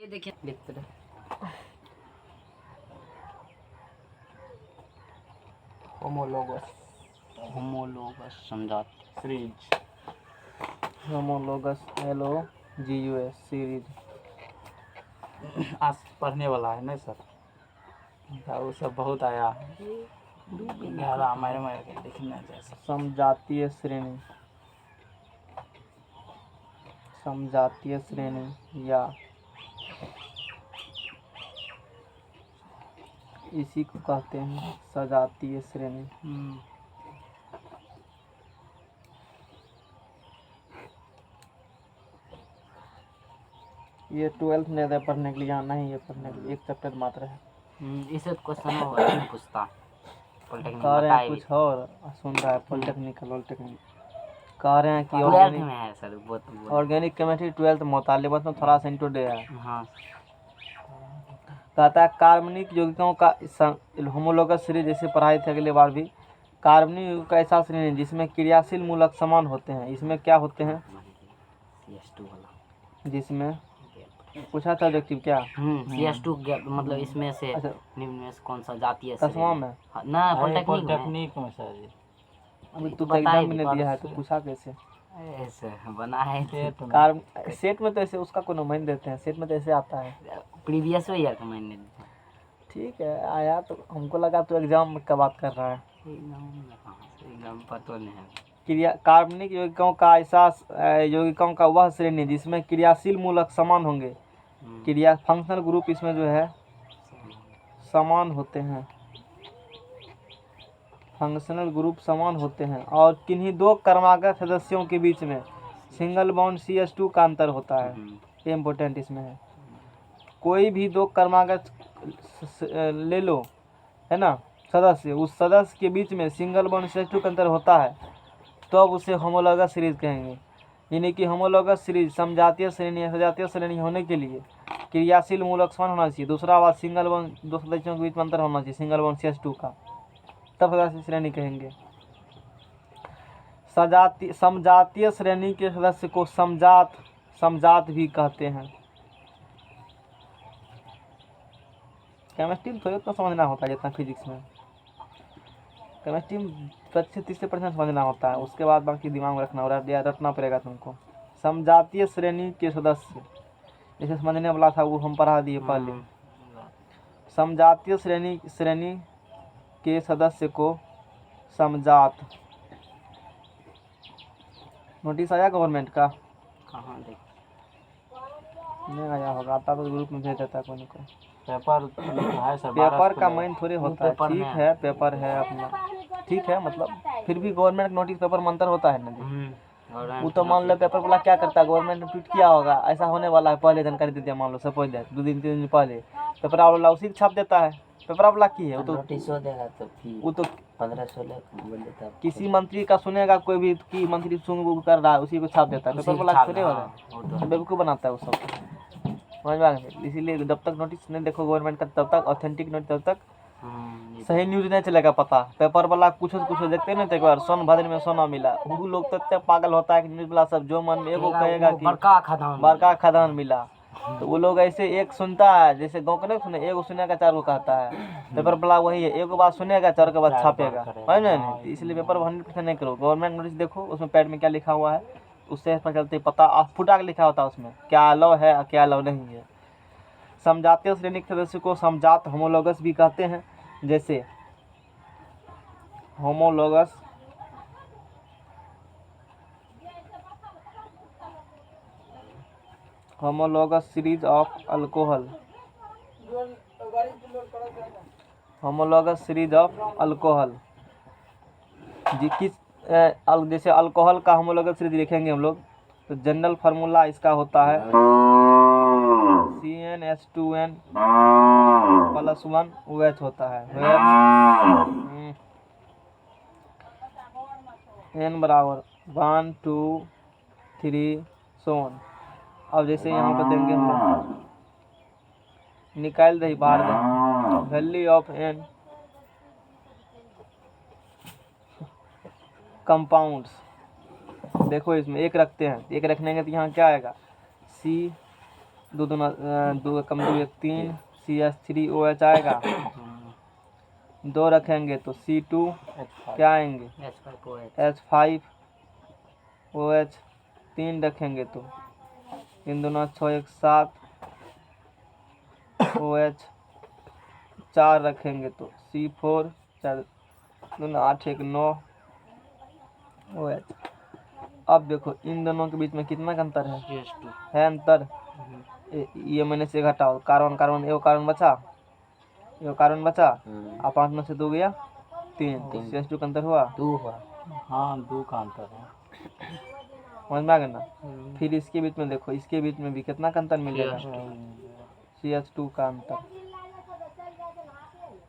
ये देखिए लिखते रहे होमोलोगस होमोलोगस समझात सीरीज होमोलोगस LOGUS सीरीज आज पढ़ने वाला है नहीं सर? वो सब बहुत आया है मार मार के लिखना जैसा समजातीय श्रेणी समजातीय श्रेणी या इसी को कहते हैं सजातीय श्रेणी। ये 12th में है पढ़ने के लिए, यहाँ नहीं है पढ़ने के लिए, एक चैप्टर मात्र है। इसे क्वेश्चन होगा नहीं पूछता पॉलिटेक्निक कह रहे हैं बताइए कुछ और सुन रहा है पॉलिटेक्निक कह रहे हैं कि 12th में है सर बहुत ऑर्गेनिक केमिस्ट्री 12th मुतालिबत में थोड़ा सा इंटू है। हाँ कहता है कार्बनिक यौगिकों का होमोलोगस सीरीज जैसे पढ़ाई थी अगले बार भी। कार्बनिक यौगिक का ऐसा श्रेणी जिसमें क्रियाशील मूलक समान होते हैं। इसमें क्या होते हैं? जिसमें पूछा था ऑब्जेक्टिव क्या? CS2 मतलब इसमें से अच्छा निम्न में से कौन सा जातीय दसवां में ना पॉलिटेक्निक में सर। अभी तो बताइए एग्जाम में नहीं दिया है तो पूछा कैसे? ऐसे बना है सेट में तो ऐसे उसका कोनो मान देते हैं, सेट में तो ऐसे आता है प्रीवियस ईयर का मैंने ठीक है आया तो हमको लगा तो एग्जाम का बात कर रहा है। एग्जाम पर तो नहीं है। क्रिया कार्बनिक यौगिकों का ऐसा यौगिकों का वह श्रेणी जिसमें क्रियाशील मूलक समान होंगे। क्रिया फंक्शनल ग्रुप इसमें जो है समान होते हैं, फंक्शनल ग्रुप समान होते हैं और किन्हीं दो क्रमागत सदस्यों के बीच में सिंगल बॉन्ड CS2 का अंतर होता है। ये इम्पोर्टेंट इसमें है। कोई भी दो क्रमागत ले लो है ना सदस्य, उस सदस्य के बीच में सिंगल बॉन्ड CS2 का अंतर होता है तो अब उसे होमोलोगस सीरीज कहेंगे। यानी कि होमोलोगस सीरीज समजातीय श्रेणी या सजातीय श्रेणी होने के लिए क्रियाशील मूलक समान होना चाहिए। दूसरा बात सिंगल बॉन्ड दो सदस्यों के बीच में अंतर होना चाहिए सिंगल बॉन्ड CS2 का, तब सजातीय श्रेणी कहेंगे। समजातीय श्रेणी के सदस्य को समजात भी कहते हैं। केमिस्ट्री में थोड़ा उतना समझना होता है जितना फिजिक्स में। केमिस्ट्री में 25-30% समझना होता है, उसके बाद बाकी दिमाग में रखना पड़ेगा तुमको। समजातीय श्रेणी के सदस्य जैसे समझने वाला था वो हम पढ़ा दिए पहले। समजातीय श्रेणी के सदस्य को समजात। नोटिस आया गवर्नमेंट का? कहाँ देख नहीं आया होगा, आता तो ग्रुप में भेज देता कोई ना कोई। पेपर का माइन थोड़े होता है। ठीक है पेपर है अपना, ठीक है मतलब फिर भी गवर्नमेंट नोटिस पेपर में अंतर होता है ना। वो तो मान लो पेपर वाला क्या करता है, गवर्नमेंट ने ट्वीट किया होगा ऐसा होने वाला है, पहले जानकारी दे दिया, मान लो सपोज दैट 2 दिन 3 दिन पहले पेपर वाला उसी छाप देता है। पेपर वाला की है वो तो नोटिस देगा तो वो तो 15-16 बोल देता है। किसी मंत्री का सुनेगा कोई भी कि मंत्री सुन कर रहा है उसी को छाप देता है। पेपर वाला थोड़े होगा, बेवकूफ़ बनाता है वो सब। समझ में आ गया? इसीलिए जब तक नोटिस नहीं देखो गवर्नमेंट का तब तक ऑथेंटिक नोटिस तब तक सही न्यूज नहीं चलेगा पता। पेपर वाला कुछ देखते नहीं थे एक बार सोनभद्र में सोना मिला, वो लोग तो इतना पागल होता है कि न्यूज वाला सब जो मन में एगो कहेगा कि बड़का खदान मिला, तो वो लोग ऐसे एक सुनता है जैसे गाँव के नहीं सुने, एगो सुनेगा 4 को कहता है। पेपर वाला वही है, एगो बात सुनेगा 4 के बाद छापेगा, है ना? नहीं इसलिए पेपर 100% नहीं करो। गवर्नमेंट नोटिस देखो उसमें पैड में क्या लिखा हुआ है, उससे पता चलते पता फुटा के लिखा होता है उसमें क्या अलाउ है और क्या अलाउ नहीं है। समजातीय श्रेणी के सदस्य को समजात होमोलोगस भी कहते हैं। जैसे homologous series of alcohol, homologous series of alcohol जैसे अल्कोहल का होमोलोगस सीरीज लिखेंगे हम लोग तो जनरल फार्मूला इसका होता है CnH2n +1 OH होता है। n बराबर 1 2 3 so on। अब जैसे यहाँ पर देंगे हम लोग निकाल दे बाहर दें वैल्यू ऑफ n कंपाउंड्स। देखो इसमें एक रखते हैं, एक रखने के तो यहाँ क्या आएगा दो दूना दो कम दो एक 3 CH3OH आएगा। 2 रखेंगे तो C2 क्या आएंगे H5OH। 3 रखेंगे तो 3 दूना 6 1 7 OH। 4 रखेंगे तो C4 4 दूना 8 1 9 OH। अब देखो इन दोनों के बीच में कितना का अंतर है अंतर। ये मैंने से घटाओ, कार्बन कार्बन एगो कार्बन बचा, एगो कार्बन बचा, और 5 में से 2 गया 3, तो CH2 का अंतर हुआ 2 हुआ। हाँ 2 का अंतर है। समझ में आ गया ना। फिर इसके बीच में देखो, इसके बीच में भी कितना का अंतर मिलेगा CH2 का अंतर।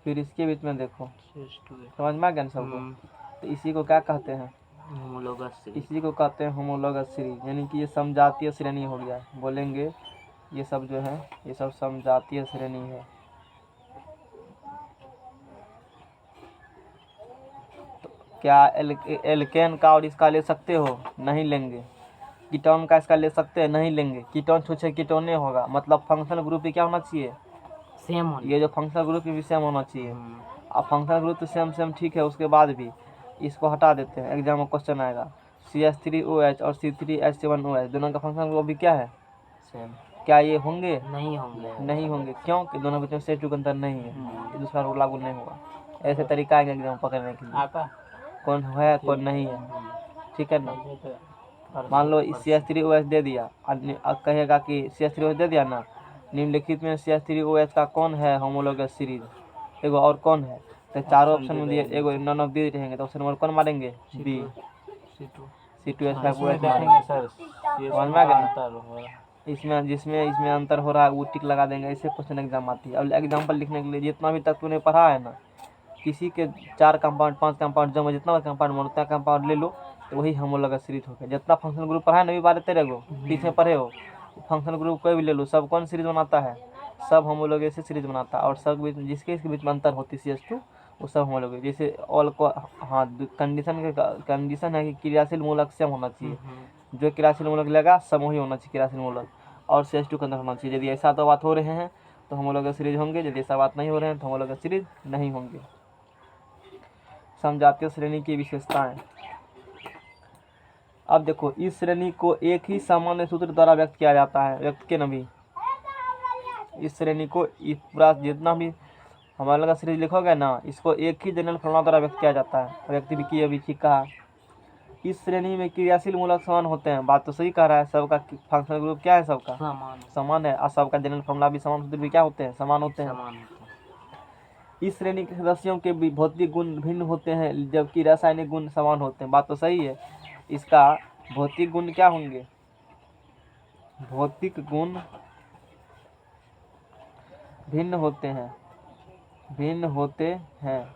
फिर इसके बीच में देखो समझ में आ गया ना सबको। तो इसी को क्या कहते हैं इसी को कहते हैं होमोलोगस सीरीज, यानी कि ये समजातीय श्रेणी हो गया। बोलेंगे ये सब जो है ये सब समजातीय श्रेणी है। तो क्या एल्केन का और इसका ले सकते हो? नहीं लेंगे। कीटोन का इसका ले सकते हैं? नहीं लेंगे। कीटोन छूछे कीटोने होगा, मतलब फंक्शनल ग्रुप भी क्या होना चाहिए सेम। ये जो फंक्शनल ग्रुप भी सेम होना चाहिए। अब फंक्शनल ग्रुप तो सेम ठीक है, उसके बाद भी इसको हटा देते हैं। एग्जाम में क्वेश्चन आएगा CH3OH और C3H7OH दोनों का फंक्शनल ग्रुप भी क्या है सेम। क्या ये होंगे? नहीं होंगे। क्यों? कि दोनों बीच में CH2 का अंतर नहीं है, ये दूसरा रूल लागू नहीं होगा। ऐसे तरीका है एग्जाम पकड़ने के लिए, कौन है कौन नहीं है। ठीक है ना। मान लो CH3OH दे दिया, अब कहेगा कि CH3OH दे दिया ना, निम्नलिखित में CH3OH का कौन है होमोलोगस सीरीज, एगो और कौन है। तो चारों ऑप्शन में दिए, एगो नन ऑफ दिए रहेंगे, तो ऑप्शन नंबर कौन मारेंगे? बी C2H5OH मारेंगे। समझ में आ गया। इसमें जिसमें इसमें अंतर हो रहा है वो टिक लगा देंगे। ऐसे क्वेश्चन एग्जाम आती है। अब एग्जाम्पल लिखने के लिए जितना भी तक तूने पढ़ा है ना, किसी के 4 कंपाउंड 5 कंपाउंड जब जितना कंपाउंड में उतना कंपाउंड ले लो, तो वही होमोलोगस सीरीज हो गया। जितना फंक्शनल ग्रुप पढ़ा है ना, 12-13 गो पीछे पढ़े हो, फंक्शनल ग्रुप कोई भी ले लो, सब कौन सीरीज बनाता है? सब होमोलोगस से सीरीज बनाता है। और सब बीच जिसके इसके बीच में अंतर होती है CH2 वो सब होमोलोगस। जैसे ऑल को हाँ कंडीशन है कि क्रियाशील मूलक सेम होना चाहिए। जो क्रियाशील मूलक लेगा सब वही होना चाहिए क्रियाशील मूलक, और CH2 का अंतर होना चाहिए। यदि ऐसा तो बात हो रहे हैं तो होमोलोगस सीरीज होंगे, यदि ऐसा बात नहीं हो रहे हैं तो होमोलोगस सीरीज नहीं होंगे। समजातीय श्रेणी की विशेषताएं। अब देखो इस श्रेणी को एक ही सामान्य सूत्र द्वारा व्यक्त किया जाता है। व्यक्त के नभी इस श्रेणी को पूरा जितना भी होमोलोगस सीरीज लिखोगे ना, इसको एक ही जनरल फॉर्मूला द्वारा व्यक्त किया जाता है। व्यक्ति भी किया भी ठीक कहा। इस श्रेणी में क्रियाशील मूलक समान होते हैं। बात तो सही कह रहा है। सबका फंक्शनल ग्रुप क्या है? सबका समान है, और सबका जनरल फॉर्मूला भी समान सूत्र भी क्या होते हैं? समान होते हैं। इस श्रेणी के सदस्यों के भी भौतिक गुण भिन्न होते हैं, जबकि रासायनिक गुण समान होते हैं। बात तो सही है। इसका भौतिक गुण क्या होंगे? भौतिक गुण भिन्न होते हैं,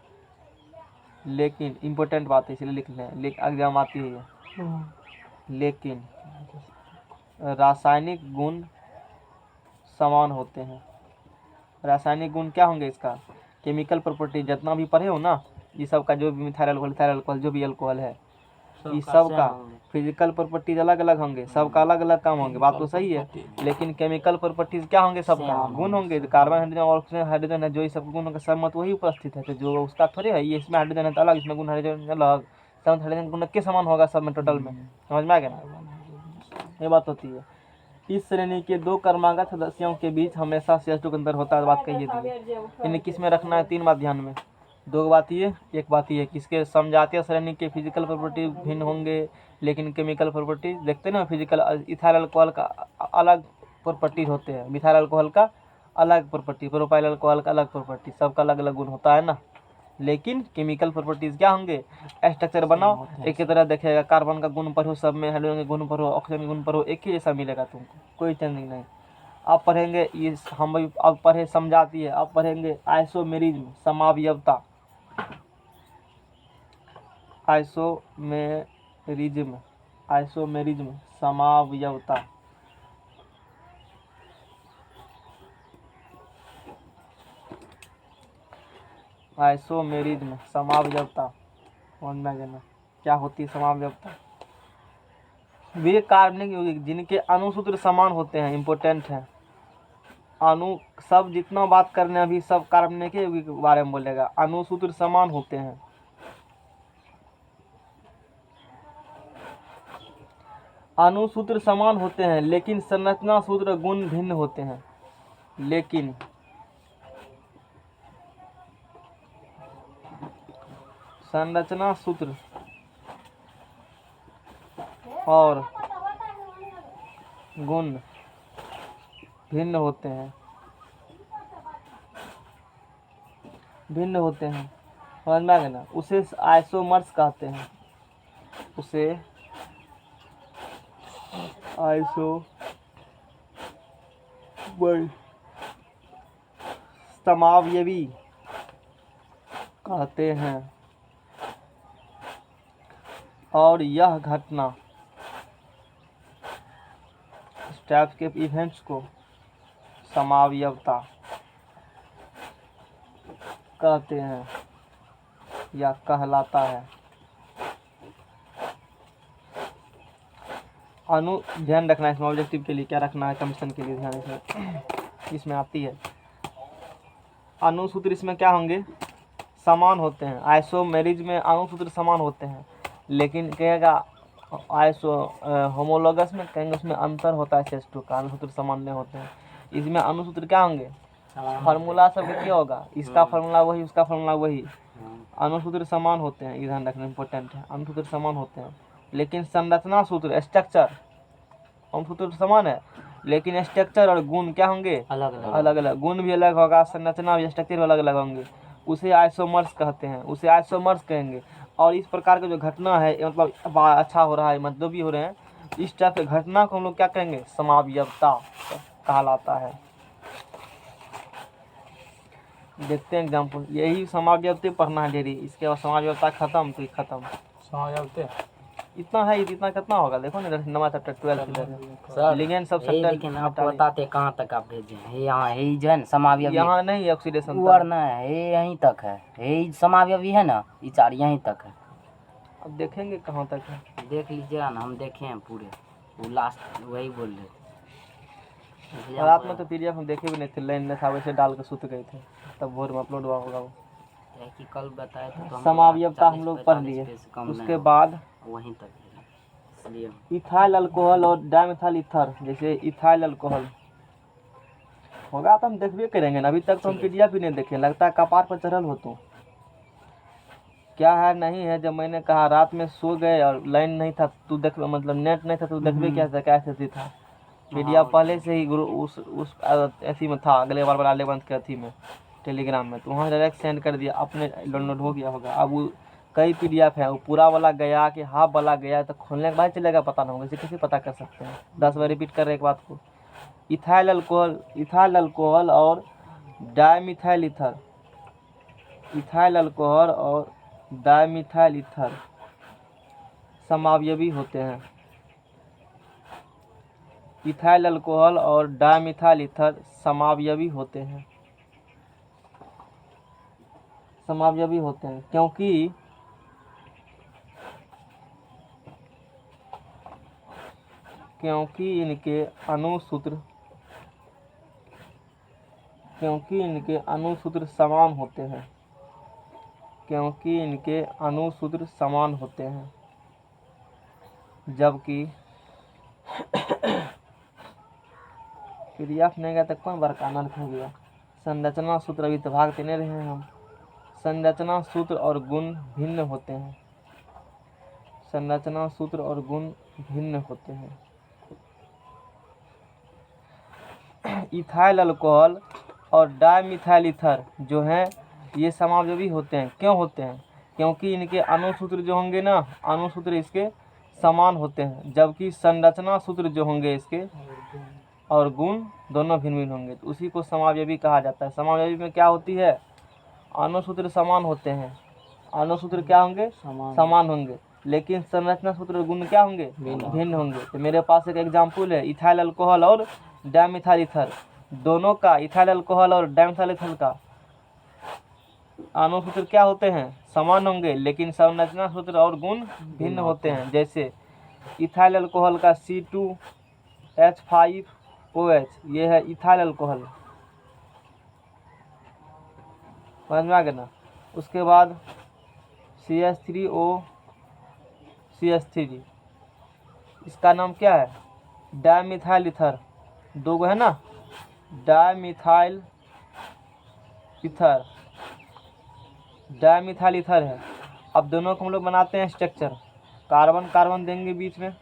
लेकिन इम्पोर्टेंट बात है इसलिए लिख लें, एग्जाम आती है। लेकिन रासायनिक गुण समान होते हैं। रासायनिक गुण क्या होंगे? इसका केमिकल प्रॉपर्टी जितना भी पढ़े हो ना, ये सब का जो भी मिथाइल अल्कोहल जो भी अल्कोहल है, ये सब का फिजिकल प्रॉपर्टीज अलग अलग होंगे, सबका अलग अलग काम होंगे। बात तो सही है। लेकिन केमिकल प्रॉपर्टीज क्या होंगे? सबका गुण होंगे। कार्बन हाइड्रोजन और ऑक्सीजन हाइड्रोजन है, जो सब गुण होंगे सब मत वही उपस्थित है। तो जो उसका थोड़े है, ये इसमें हाइड्रोजन है तो अलग, इसमें गुण हाइड्रोजन अलग, सब हाइड्रोजन गुण के समान होगा सब में टोटल में। समझ में आ गया? ये बात होती है। इस श्रेणी के 2 क्रमागत सदस्यों के बीच हमेशा CH2 का अंतर होता है। बात कहिए दी। इन्हें किस में रखना है? 3 बात ध्यान में। 2 बात ये, एक बात ये किसके समजातीय श्रेणी के फिजिकल प्रॉपर्टी भिन्न होंगे, लेकिन केमिकल प्रॉपर्टी देखते ना, फिजिकल इथाइल अल्कोहल का अलग प्रॉपर्टी होते हैं, मिथाइल अल्कोहल का अलग प्रॉपर्टी, प्रोपाइल अल्कोहल का अलग प्रॉपर्टी, सबका अलग अलग गुण होता है ना। लेकिन केमिकल प्रॉपर्टीज क्या होंगे? स्ट्रक्चर बनाओ एक ही तरह देखेगा। कार्बन का गुण पढ़ो, सब में हाइड्रोजन के गुण पढ़ो, ऑक्सीजन के गुण पढ़ो, एक ही जैसा मिलेगा तुमको, कोई चेंजिंग नहीं। अब पढ़ेंगे ये हम अब पढ़े समझाती है। अब पढ़ेंगे आइसोमेरिज्म समावयवता। आइसोमेरिज्म समावयवता। आइसोमेरिज्म समावयवता क्या होती है? समावयवता वे कार्बनिक यौगिक जिनके अणुसूत्र समान होते हैं, इंपॉर्टेंट है। अणु सब जितना बात करने अभी सब कार्बनिक के बारे में बोलेगा। अणुसूत्र समान होते हैं, अणुसूत्र समान होते हैं लेकिन संरचना सूत्र गुण भिन्न होते हैं। लेकिन संरचना सूत्र और गुण भिन्न होते हैं, भिन्न होते हैं, समझ में आ गया ना। उसे आइसोमर्स कहते हैं, उसे समावयवी कहते हैं और यह घटना इस टाइप के इवेंट्स को समावयवता कहते हैं या कहलाता है। अणु ध्यान रखना है इसमें, ऑब्जेक्टिव के लिए क्या रखना है, कमीशन के लिए ध्यान इसमें आती है। अणुसूत्र इसमें क्या होंगे, समान होते हैं। आइसोमेरिज में अणुसूत्र समान होते हैं, लेकिन कहेगा होमोलॉगस में कहेंगे उसमें अंतर होता है शेष टू का, अणुसूत्र समान नहीं होते हैं। इसमें अणुसूत्र क्या होंगे, फार्मूला सब क्या होगा, इसका फार्मूला वही, उसका फार्मूला वही। अणुसूत्र समान होते हैं, ये ध्यान रखना इंपॉर्टेंट है। अणुसूत्र समान होते हैं लेकिन संरचना सूत्र स्ट्रक्चर, अणुसूत्र समान है लेकिन स्ट्रक्चर और गुण क्या होंगे, अलग अलग। गुण भी अलग होगा, संरचना भी स्ट्रक्चर भी अलग अलग होंगे। उसे आइसोमर्स कहते हैं, उसे आइसोमर्स कहेंगे। और इस प्रकार का जो घटना है, मतलब अच्छा हो रहा है, मतलब भी हो रहे हैं, इस टाइप के घटना को हम लोग क्या कहेंगे, समावयवता कहलाता है। देखते हैं एग्जाम्पल, यही समावयवता पढ़ना है डेली, इसके बाद समावयवता खत्म तो खत्म। समावयवता इतना है, इतना कितना होगा, देखो ना इधर नंबर चैप्टर 12 लिगेंड सब लेकिन आपको बताते कहाँ तक आप भेजे हैं, यहाँ यही जो है ना समावयवी, यहाँ नहीं ऑक्सीडेशन वर्णन है, ये यहीं तक है, यही समावयवी है ना, ये चार यहीं तक है। अब देखेंगे कहाँ तक है, देख लीजिएगा ना, हम देखे हैं पूरे, वो लास्ट वही बोल रहे थे। रात में तो पीडीएफ हम देखे भी नहीं थे, लाइन में था वैसे डाल के सुत गए थे, तब भोर में अपलोड हुआ होगा वो। कि कल बताए थे तो समावयवता हम लोग पढ़ लिए, उसके बाद वहीं तक है, इसलिए इथाइल अल्कोहल और डायमिथाइल ईथर, जैसे इथाइल अल्कोहल होगा तो हम देखबे करेंगे ना। अभी तक तो हम पीडीएफ भी नहीं देखे, लगता है कपार पर चढ़ल हो तो क्या है नहीं है। जब मैंने कहा रात में सो गए और लाइन नहीं था, तू देख, मतलब नेट नहीं था, तू देखबे क्या स्थिति था। पीडीएफ पहले से ही गुरु उस ऐसी में था, अगले बार वाले बंद के अथी में टेलीग्राम में, तो वहाँ डायरेक्ट सेंड कर दिया, अपने डाउनलोड हो गया होगा। अब वो कई पीडीएफ है, वो पूरा वाला गया कि हाफ वाला गया, तो खोलने के बाद चलेगा पता ना होगा, इसे कैसे पता कर सकते हैं। 10 बार रिपीट कर रहे एक बात को। इथाइल अल्कोहल और डायमिथाइल ईथर, इथाइल अल्कोहल और डायमिथाइल ईथर समावयवी होते हैं। इथाइल अल्कोहल और डायमिथाइल ईथर समावयवी होते हैं, समावयवी होते हैं क्योंकि इनके अणुसूत्र समान होते हैं, क्योंकि इनके अणुसूत्र समान होते हैं, जबकि पीडीएफ नहीं गया तो कौन बड़का अनर्थ हो गया। संरचना सूत्र अभी तो भाग देने रहे हैं हम। संरचना सूत्र और गुण भिन्न होते हैं, संरचना सूत्र और गुण भिन्न होते हैं। इथाइल अल्कोहल और डायमिथाइल ईथर जो हैं ये समावयवी होते हैं। क्यों होते हैं, क्योंकि इनके अणुसूत्र जो होंगे ना, अणुसूत्र इसके समान होते हैं, जबकि संरचना सूत्र जो होंगे इसके और गुण दोनों भिन्न भिन्न होंगे, तो उसी को समावयवी कहा जाता है। समावयवी में क्या होती है, अणुसूत्र समान होते हैं, अणुसूत्र क्या होंगे, समान होंगे, लेकिन संरचना सूत्र और गुण क्या होंगे, भिन्न होंगे। तो मेरे पास एक एग्जाम्पल है, इथाइल अल्कोहल और डायमिथाइल ईथर, दोनों का, इथाइल अल्कोहल और डायमिथाइल ईथर का अणुसूत्र क्या होते हैं, समान होंगे, लेकिन संरचना सूत्र और गुण भिन्न होते हैं। जैसे इथाइल अल्कोहल का C2H5OH, ये है इथाइल अल्कोहल, समझ में आ गया ना। उसके बाद CH3O CH3, इसका नाम क्या है, डायमिथाइल ईथर, दो गो है ना, डायमिथाइल ईथर, डायमिथाइल ईथर है। अब दोनों को हम लोग बनाते हैं स्ट्रक्चर, कार्बन कार्बन देंगे बीच में,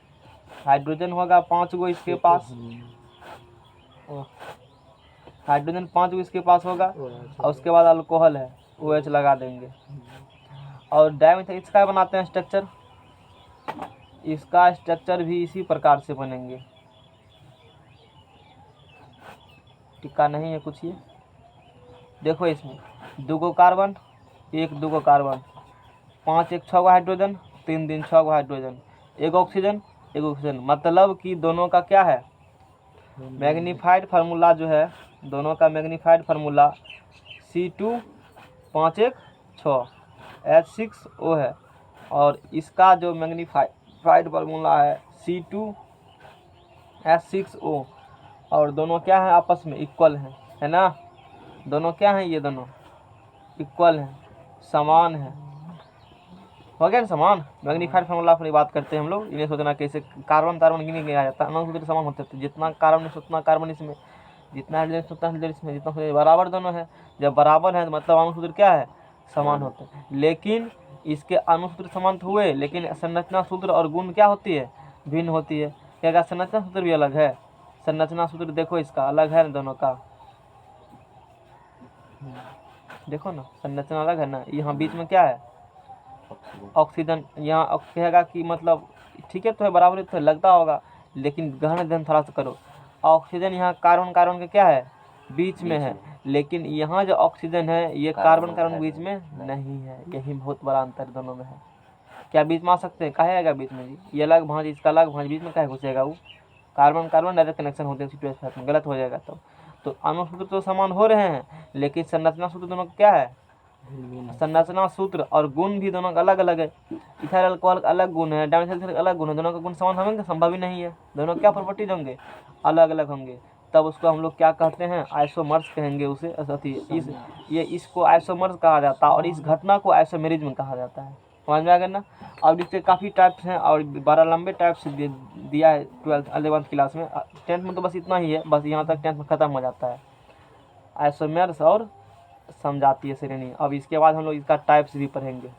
हाइड्रोजन होगा 5 गो इसके पास, हाइड्रोजन 5 गो इसके पास होगा, और उसके बाद अल्कोहल है OH लगा देंगे। और डायमिथाइल इसका बनाते हैं स्ट्रक्चर, इसका स्ट्रक्चर भी इसी प्रकार से बनेंगे। टिक्का नहीं है कुछ, ये देखो इसमें 2 गो कार्बन, 1 2 गो कार्बन, 5 1 6 गो हाइड्रोजन, 3 3 6 गो हाइड्रोजन, 1 ऑक्सीजन 1 ऑक्सीजन। मतलब कि दोनों का क्या है, मैग्नीफाइड फार्मूला जो है, दोनों का मैग्नीफाइड फार्मूला C2 5 1 6 H6O है, और इसका जो मैग्नीफाइड फार्मूला है C2 H6O, और दोनों क्या है, आपस में इक्वल है ना। दोनों क्या हैं, ये दोनों इक्वल हैं, समान है, हो गया ना समान। मैग्नीफाइड फार्मूला अपनी बात करते हैं हम लोग, इन्हें सोचना कैसे, कार्बन कार्बन गिने गया जाता है, अणु समान होते थे, जितना कार्बन है उतना कार्बन इसमें, जितना हाइड्रोजन उतना हाइड्रोजन इसमें, जितना ऑक्सीजन, बराबर दोनों है। जब बराबर है तो मतलब अणु सूत्र क्या है, समान होते हैं। लेकिन इसके अणु सूत्र समान तो हुए, लेकिन संरचना सूत्र और गुण क्या होती है, भिन्न होती है। क्या संरचना सूत्र भी अलग है, संरचना सूत्र देखो इसका अलग है दोनों का, देखो ना संरचना अलग है ना। यहाँ बीच में क्या है, ऑक्सीजन, यहाँ कहेगा कि मतलब ठीक है तो है, बराबर तो लगता होगा, लेकिन गहन अध्ययन थोड़ा सा करो। ऑक्सीजन यहाँ कार्बन कार्बन के क्या है, बीच में है, लेकिन यहाँ जो ऑक्सीजन है ये कार्बन कार्बन बीच में नहीं है। यही बहुत बड़ा अंतर दोनों में है। क्या बीच में आ सकते हैं, कहे आएगा बीच में जी, ये अलग भांज इसका अलग भांज, बीच में कहे घुसेगा वो, कार्बन कार्बन डायरेक्ट कनेक्शन होते हैं C2H5 में, गलत हो जाएगा तब। तो अणु सूत्र तो समान हो रहे हैं, लेकिन संरचना सूत्र दोनों का क्या है, संरचना सूत्र और गुण भी दोनों का अलग अलग है। इथाइल अल्कोहल का अलग गुण है, डायमिथाइल का अलग गुण है, दोनों का गुण समान होंगे, संभव ही नहीं है। दोनों क्या प्रॉपर्टीज होंगे, अलग अलग होंगे। तब उसको हम लोग क्या कहते हैं, आइसोमर्स कहेंगे उसे। इसको आइसोमर्स कहा जाता है, और इस घटना को आइसोमेरिज्म कहा जाता है। समझ में आ गया ना। अब इसके काफ़ी टाइप्स हैं, और 12 लंबे टाइप्स दिया है 12th 11th क्लास में। 10th में तो बस इतना ही है, बस यहाँ तक 10th में ख़त्म हो जाता है, आइसोमर्स और समझाती श्रेणी। अब इसके बाद हम लोग इसका टाइप्स भी पढ़ेंगे।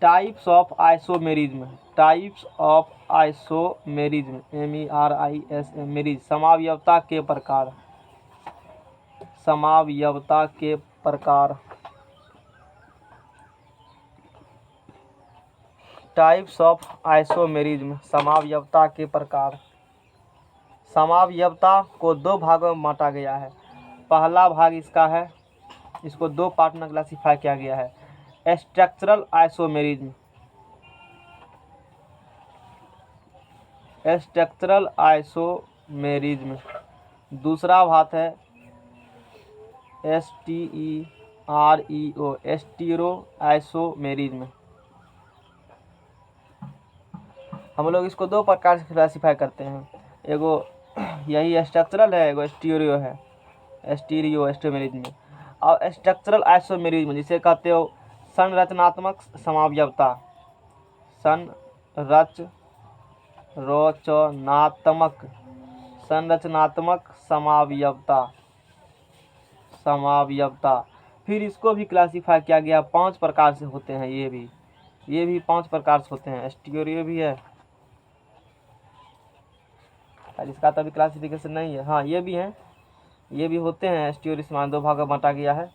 Types of isomerism, types of isomerism, MERISM, समावयवता के प्रकार, समावयवता के प्रकार। टाइप्स ऑफ आइसोमेरिज्म, समावयवता के प्रकार। समावयवता को 2 भागों में बांटा गया है। पहला भाग इसका है, इसको 2 पार्ट में क्लासिफाई किया गया है, स्ट्रक्चरल आइसोमेरिज्म, स्ट्रक्चरल आइसोमेरिज्म। दूसरा भाग है STEREO, स्टीरो आइसोमेरिज्म। हम लोग इसको 2 प्रकार से क्लासिफाई करते हैं, एगो यही स्ट्रक्चरल है, एगो स्टीरियो है, स्टीरियो आइसोमेरिज्म। और स्ट्रक्चरल आइसोमेरिज्म जिसे कहते हो संरचनात्मक समावयवता, संरचनात्मक समावयवता, समावयवता। फिर इसको भी क्लासिफाई किया गया 5 प्रकार से होते हैं, ये भी 5 प्रकार से होते हैं। स्टीरियो भी है, इसका तो अभी क्लासिफिकेशन नहीं है। हाँ ये भी हैं, ये भी होते हैं। स्टीरियो इसमें 2 भागों में बांटा गया है,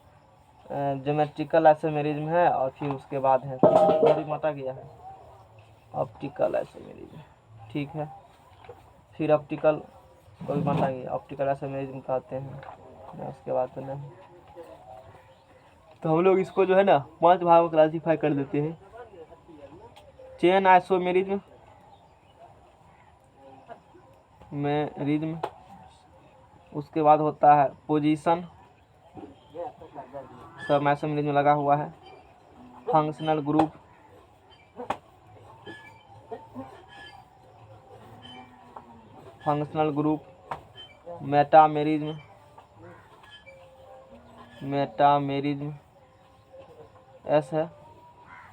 ज्योमेट्रिकल आइसोमेरिज्म है, और फिर उसके बाद है भी बांटा गया है ऑप्टिकल आइसोमेरिज्म, ठीक है। फिर ऑप्टिकल को भी बांटा गया, ऑप्टिकल आइसोमेरिज्म कहते हैं, उसके बाद तो नहीं। तो हम लोग इसको जो है ना 5 भागों में क्लासिफाई कर देते हैं। चेन आइसोमेरिज्म, उसके बाद होता है पोजीशन, सब आइसोमेरिज्म में लगा हुआ है। Functional group, metamerism, metamerism S है,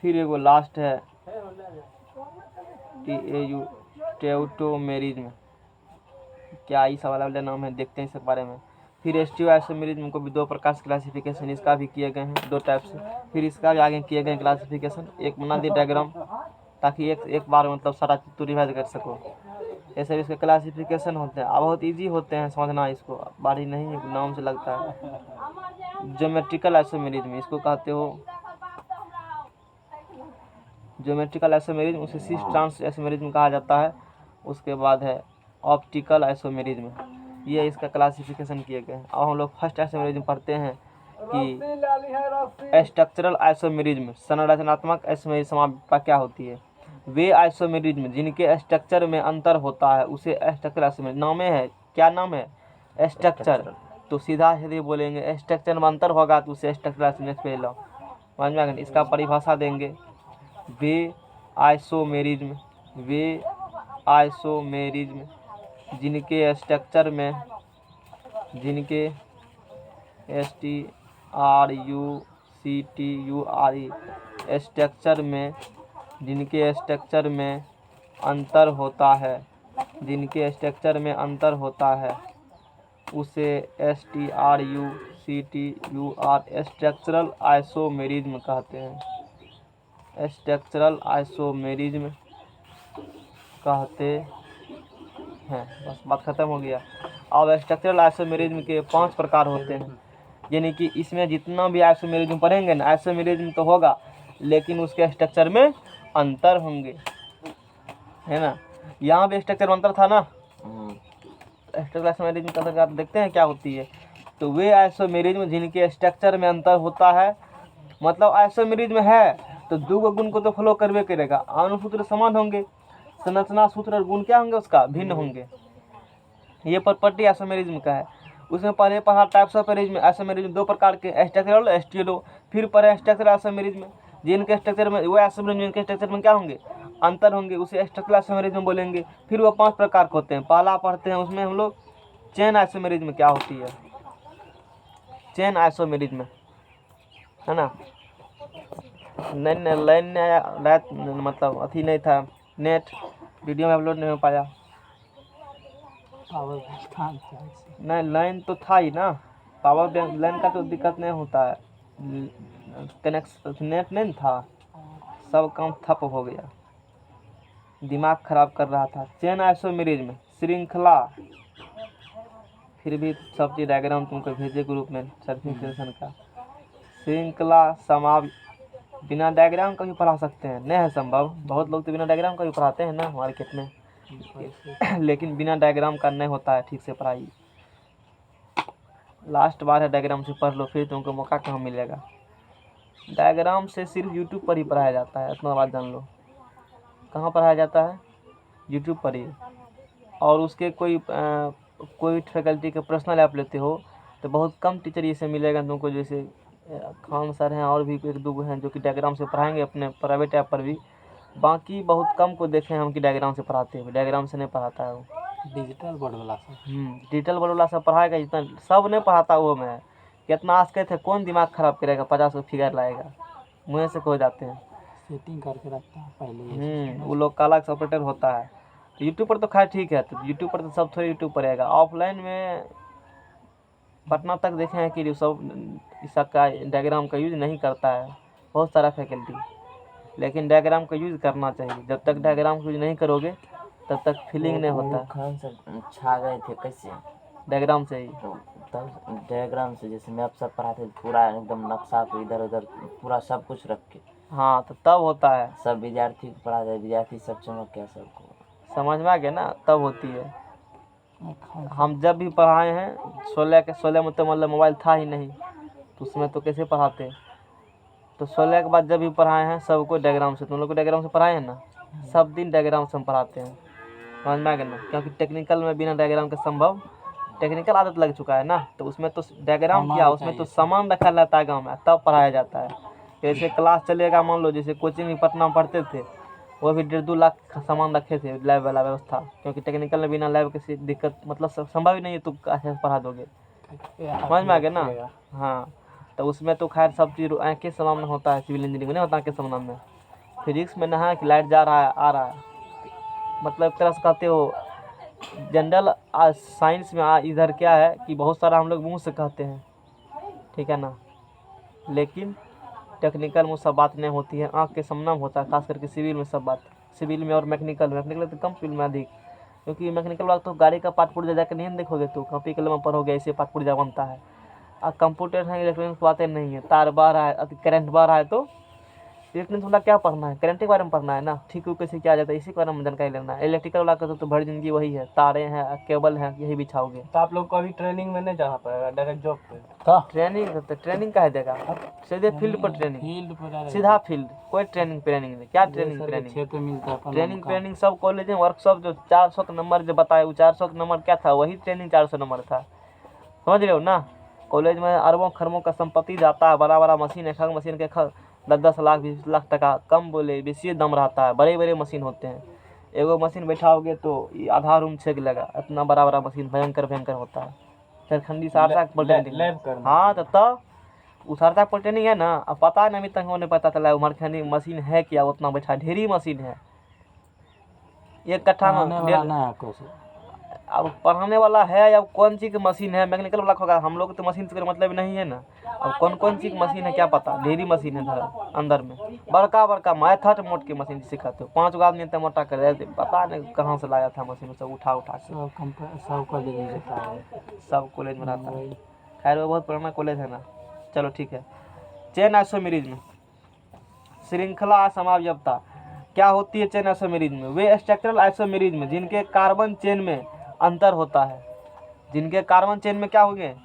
फिर एगो लास्ट है TAU टेउटोमेरिज्म। क्या ये सवाल वाले नाम है, देखते हैं इसके बारे में। फिर एस्टियोआइसोमेरिज्म को भी 2 प्रकार से क्लासिफिकेशन इसका भी किए गए हैं, 2 टाइप से। फिर इसका भी आगे किए गए क्लासिफिकेशन, एक बना दिए डायग्राम ताकि एक बार मतलब सारा चीज तो रिवाइज कर सको। ऐसे भी इसके क्लासिफिकेशन होते हैं, बहुत इजी होते हैं समझना, इसको बारी नहीं है, नाम से लगता है। ज्योमेट्रिकल आइसोमेरिज्म इसको कहते हो, ज्योमेट्रिकल आइसोमेरिज्म, उसे सिस ट्रांस आइसोमेरिज्म कहा जाता है। उसके बाद है ऑप्टिकल आइसोमेरिज्म, ये इसका क्लासिफिकेशन किए गए हैं। अब हम लोग फर्स्ट आइसोमेरिज्म पढ़ते हैं कि स्ट्रक्चरल आइसोमेरिज्म, संरचनात्मक आइसोमेरिज्म समापा क्या होती है। वे आइसोमेरिज्म जिनके स्ट्रक्चर में अंतर होता है उसे स्ट्रक्चरल आइसोमेरिज्म, नाम है क्या, नाम है स्ट्रक्चर, तो सीधा सीधे बोलेंगे स्ट्रक्चर में अंतर होगा तो उसे स्ट्रक्चरल आइसोमेरिज्म पे लो, समझ में आ गया। इसका परिभाषा देंगे, वे आइसोमेरिज्म, वे आइसोमेरिज्म जिनके स्ट्रक्चर में, जिनके STRUCTURE स्ट्रक्चर में, जिनके स्ट्रक्चर में अंतर होता है, जिनके स्ट्रक्चर में अंतर होता है उसे STRUCTURE स्ट्रक्चरल आइसोमेरिज्म कहते हैं, स्ट्रक्चरल आइसोमेरिज्म कहते हैं। बस बात खत्म हो गया। अब स्ट्रक्चरल आइसोमेरिज्म के 5 प्रकार होते हैं, यानी कि इसमें जितना भी आइसोमेरिज्म पढ़ेंगे ना, आइसोमेरिज्म तो होगा लेकिन उसके स्ट्रक्चर में अंतर होंगे, है ना। यहाँ भी स्ट्रक्चर में अंतर था ना, स्ट्रक्चरल आइसोमेरिज्म का अंतर्गत देखते हैं क्या होती है। तो वे आइसोमेरिज्म जिनके स्ट्रक्चर में अंतर होता है, मतलब आइसोमेरिज्म है तो 2 गुण को तो फॉलो करवे करेगा, अनुसूत्र समान होंगे, संरचना सूत्र और गुण क्या होंगे उसका भिन्न होंगे। ये प्रॉपर्टी आइसोमेरिज्म का है। उसमें पहले पढ़ा टाइप्स ऑफ आइसोमेरिज्म 2 प्रकार के, स्ट्रक्चरल एस्टियो। फिर पढ़े स्ट्रक्चरल आइसोमेरिज्म जिनके स्ट्रक्चर में, वो आइसोमेरिज्म जिनके स्ट्रक्चर में क्या होंगे, अंतर होंगे, उसे स्ट्रक्चरल आइसोमेरिज्म बोलेंगे। फिर वो 5 प्रकार के होते हैं। पहला पढ़ते हैं उसमें हम लोग चेन आइसोमेरिज्म क्या होती है, चेन आइसोमेरिज्म, है ना। लाइन मतलब अथी नहीं था, नेट वीडियो में अपलोड नहीं हो पाया, नहीं लाइन तो था ही ना, पावर बैंक लाइन का तो दिक्कत नहीं होता है, कनेक्शन नेट नहीं था, सब काम ठप हो गया, दिमाग खराब कर रहा था। चेन आइसोमेरिज्म श्रृंखला, फिर भी सब चीज डायग्राम तुमको भेजे ग्रुप में सर्टिफिकेशन का। श्रृंखला समाव, बिना डायग्राम का भी पढ़ा सकते हैं, नहीं है संभव, बहुत लोग तो बिना डायग्राम का भी पढ़ाते हैं ना मार्केट में, लेकिन बिना डायग्राम का नहीं होता है ठीक से पढ़ाई। लास्ट बार है डायग्राम से पढ़ लो, फिर तुमको मौका कहाँ मिलेगा। डायग्राम से सिर्फ यूट्यूब पर ही पढ़ाया जाता है, इतना बात जान लो। कहाँ पढ़ाया जाता है, यूट्यूब पर ही। और उसके कोई फैकल्टी के पर्सनल ऐप लेते हो तो बहुत कम टीचर ये से मिलेगा तुमको, जैसे खान सर हैं और भी 1-2 हैं जो कि डायग्राम से पढ़ाएंगे अपने प्राइवेट ऐप पर भी। बाकी बहुत कम को देखे हैं हम कि डायग्राम से पढ़ाते हुए, डायग्राम से नहीं पढ़ाता है वो, डिजिटल बोर्ड वाला से। डिजिटल बोर्ड वाला सब पढ़ाएगा, जितना सब नहीं पढ़ाता वो मैं, कितना आस्के थे, कौन दिमाग खराब करेगा, 50 फिगर लाएगा, मुँह से खो जाते हैं, सेटिंग करके रखता है पहले। वो लोग का अलग ऑपरेटर होता है। तो यूट्यूब पर तो खैर ठीक है, तो यूट्यूब पर तो सब थोड़ी यूट्यूब पर रहेगा। ऑफलाइन में पटना तक देखे हैं कि सब इसका डायग्राम का यूज नहीं करता है बहुत सारा फैकल्टी, लेकिन डायग्राम का यूज करना चाहिए। जब तक डायग्राम का यूज नहीं करोगे तब तक फीलिंग नहीं होता। खान सर छा गए थे कैसे, डायग्राम से ही, तब डायग्राम से जैसे मैप सब पढ़ाते थे, पूरा एकदम नक्शा को इधर उधर पूरा सब कुछ रख के, हाँ तो तब होता है, सब विद्यार्थी को पढ़ा जाए, विद्यार्थी सब चमक गया सबको, समझ में आ गया ना, तब होती है। हम जब भी पढ़ाए हैं 16 में तो मतलब मोबाइल था ही नहीं, तो उसमें तो कैसे पढ़ाते। तो 16 के बाद जब भी पढ़ाए हैं सबको डायग्राम से, तुम लोग को डायग्राम से पढ़ाए हैं ना, सब दिन डायग्राम से हम पढ़ाते हैं, समझ में आ गया ना। क्योंकि टेक्निकल में बिना डायग्राम के संभव, टेक्निकल आदत लग चुका है ना, तो उसमें तो डायग्राम क्या, उसमें तो सामान रखा रहता है गाँव में, तब पढ़ाया जाता है। जैसे क्लास चलेगा, मान लो जैसे कोचिंग में पटना में पढ़ते थे, वो भी 1.5-2 लाख सामान रखे थे, लैब वाला व्यवस्था, क्योंकि टेक्निकल में बिना लैब की दिक्कत मतलब संभव ही नहीं है, तुम अच्छे से पढ़ा दोगे, समझ में आ गया ना। हाँ, तो उसमें तो खैर सब चीज़ आँख के सामने होता है, सिविल इंजीनियरिंग में नहीं होता आँख के सामने में। फिजिक्स में ना है कि लाइट जा रहा है आ रहा है, मतलब एक तरह से कहते हो जनरल साइंस में इधर क्या है कि बहुत सारा हम लोग मुँह से कहते हैं, ठीक है ना, लेकिन टेक्निकल में सब बात नहीं होती है, आँख के सामने में होता है, खास करके सिविल में सब बात। सिविल में और मैकेनिकल तो कम सिविल में अधिक, क्योंकि मैकेनिकल वाला तो गाड़ी का पार्ट पुर्जा जाकर नहीं देखोगे, तो कॉपी कलम में पढ़ोगे ऐसे पार्ट पुर्जा बनता है। और कंप्यूटर है, इलेक्ट्रॉनिक्स बातें नहीं है, तार बह रहा है, करंट बह रहा है, तो इलेक्ट्रॉनिक्स वाला क्या पढ़ना है, करंट के बारे में पढ़ना है ना, ठीक है, कैसे क्या जाता है इसी के बारे में जानकारी लेना है। इलेक्ट्रिकल वाला का तो भर जिंदगी वही है, तारे हैं, केबल हैं, यही बिछाओगे। तो आप लोग को अभी ट्रेनिंग में नहीं जाना पड़ेगा, डायरेक्ट जॉब पे? ट्रेनिंग का है देगा, सीधे फील्ड पर ट्रेनिंग, फील्ड पर सीधा फील्ड, कोई ट्रेनिंग नहीं, क्या ट्रेनिंग क्षेत्र मिलता है ट्रेनिंग सब कॉलेज में वर्कशॉप जो 400 का नंबर जो बताया, वो 400 का नंबर क्या था, वही ट्रेनिंग 400 नंबर था, समझ रहे हो ना। कॉलेज में अरबों खरबों का संपत्ति जाता है, बड़ा बड़ा मशीन है, मशीन के 10-10 लाख 20 लाख टका, कम बोले बेसी दाम रहता है, बड़े बड़े मशीन होते हैं। एगो मशीन बैठाओगे तो आधा रूम छेक लेगा, इतना बड़ा बड़ा मशीन भयंकर होता है। झारखंडी सहरसा पॉलिटेक्निक, हाँ तो वो सहरसा पॉलिटेक्निक है ना, अब पता नहीं, अभी तक होने पता चला झारखंडी मशीन है क्या, उतना बैठा ढेरी मशीन है, एक कट्ठा में। अब पढ़ाने वाला है, अब कौन चीज़ की मशीन है, मैकेनिकल वाला होगा, हम लोग तो मशीन से मतलब नहीं है ना। अब कौन चीज़ की मशीन है क्या पता, ढेरी मशीन है अंदर में, बड़का मैथट मोट की मशीन सिखाते हो, 5 गो आदमी इतना मोटा कर रहे, पता नहीं कहाँ से लाया था मशीन, सब उठा के सब कॉलेज में रहता है, सब कॉलेज में रहता है। खैर वो बहुत पुराना कॉलेज है ना, चलो ठीक है। चेन आइसोमेरिज्म, श्रृंखला समावयवता क्या होती है चेन आइसोमेरिज्म? वे स्ट्रक्चरल आइसोमेरिज्म जिनके कार्बन चेन में अंतर होता है, जिनके कार्बन चेन में क्या होंगे,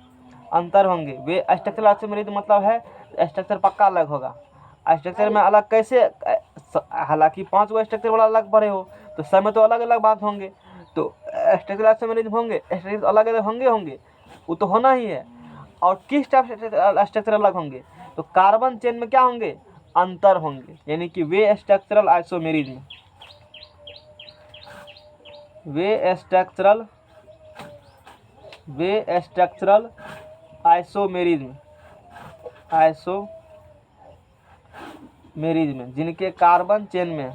अंतर होंगे, वे स्ट्रक्चरल आइसोमेरिज्म मतलब है स्ट्रक्चर पक्का अलग होगा। स्ट्रक्चर में अलग कैसे, हालांकि 5 गो स्ट्रक्चर वाला अलग भरे हो तो सब में तो अलग अलग बात होंगे, तो स्ट्रक्चरल आइसोमेरिज्म होंगे, स्ट्रक्चर अलग अलग होंगे, वो तो होना ही है। और किस टाइप स्ट्रक्चर अलग होंगे, तो कार्बन चेन में क्या होंगे, अंतर होंगे, यानी कि वे स्ट्रक्चरल आइसोमेरिज्म, वे स्ट्रक्चरल आइसोमेरिज्म जिनके कार्बन चेन में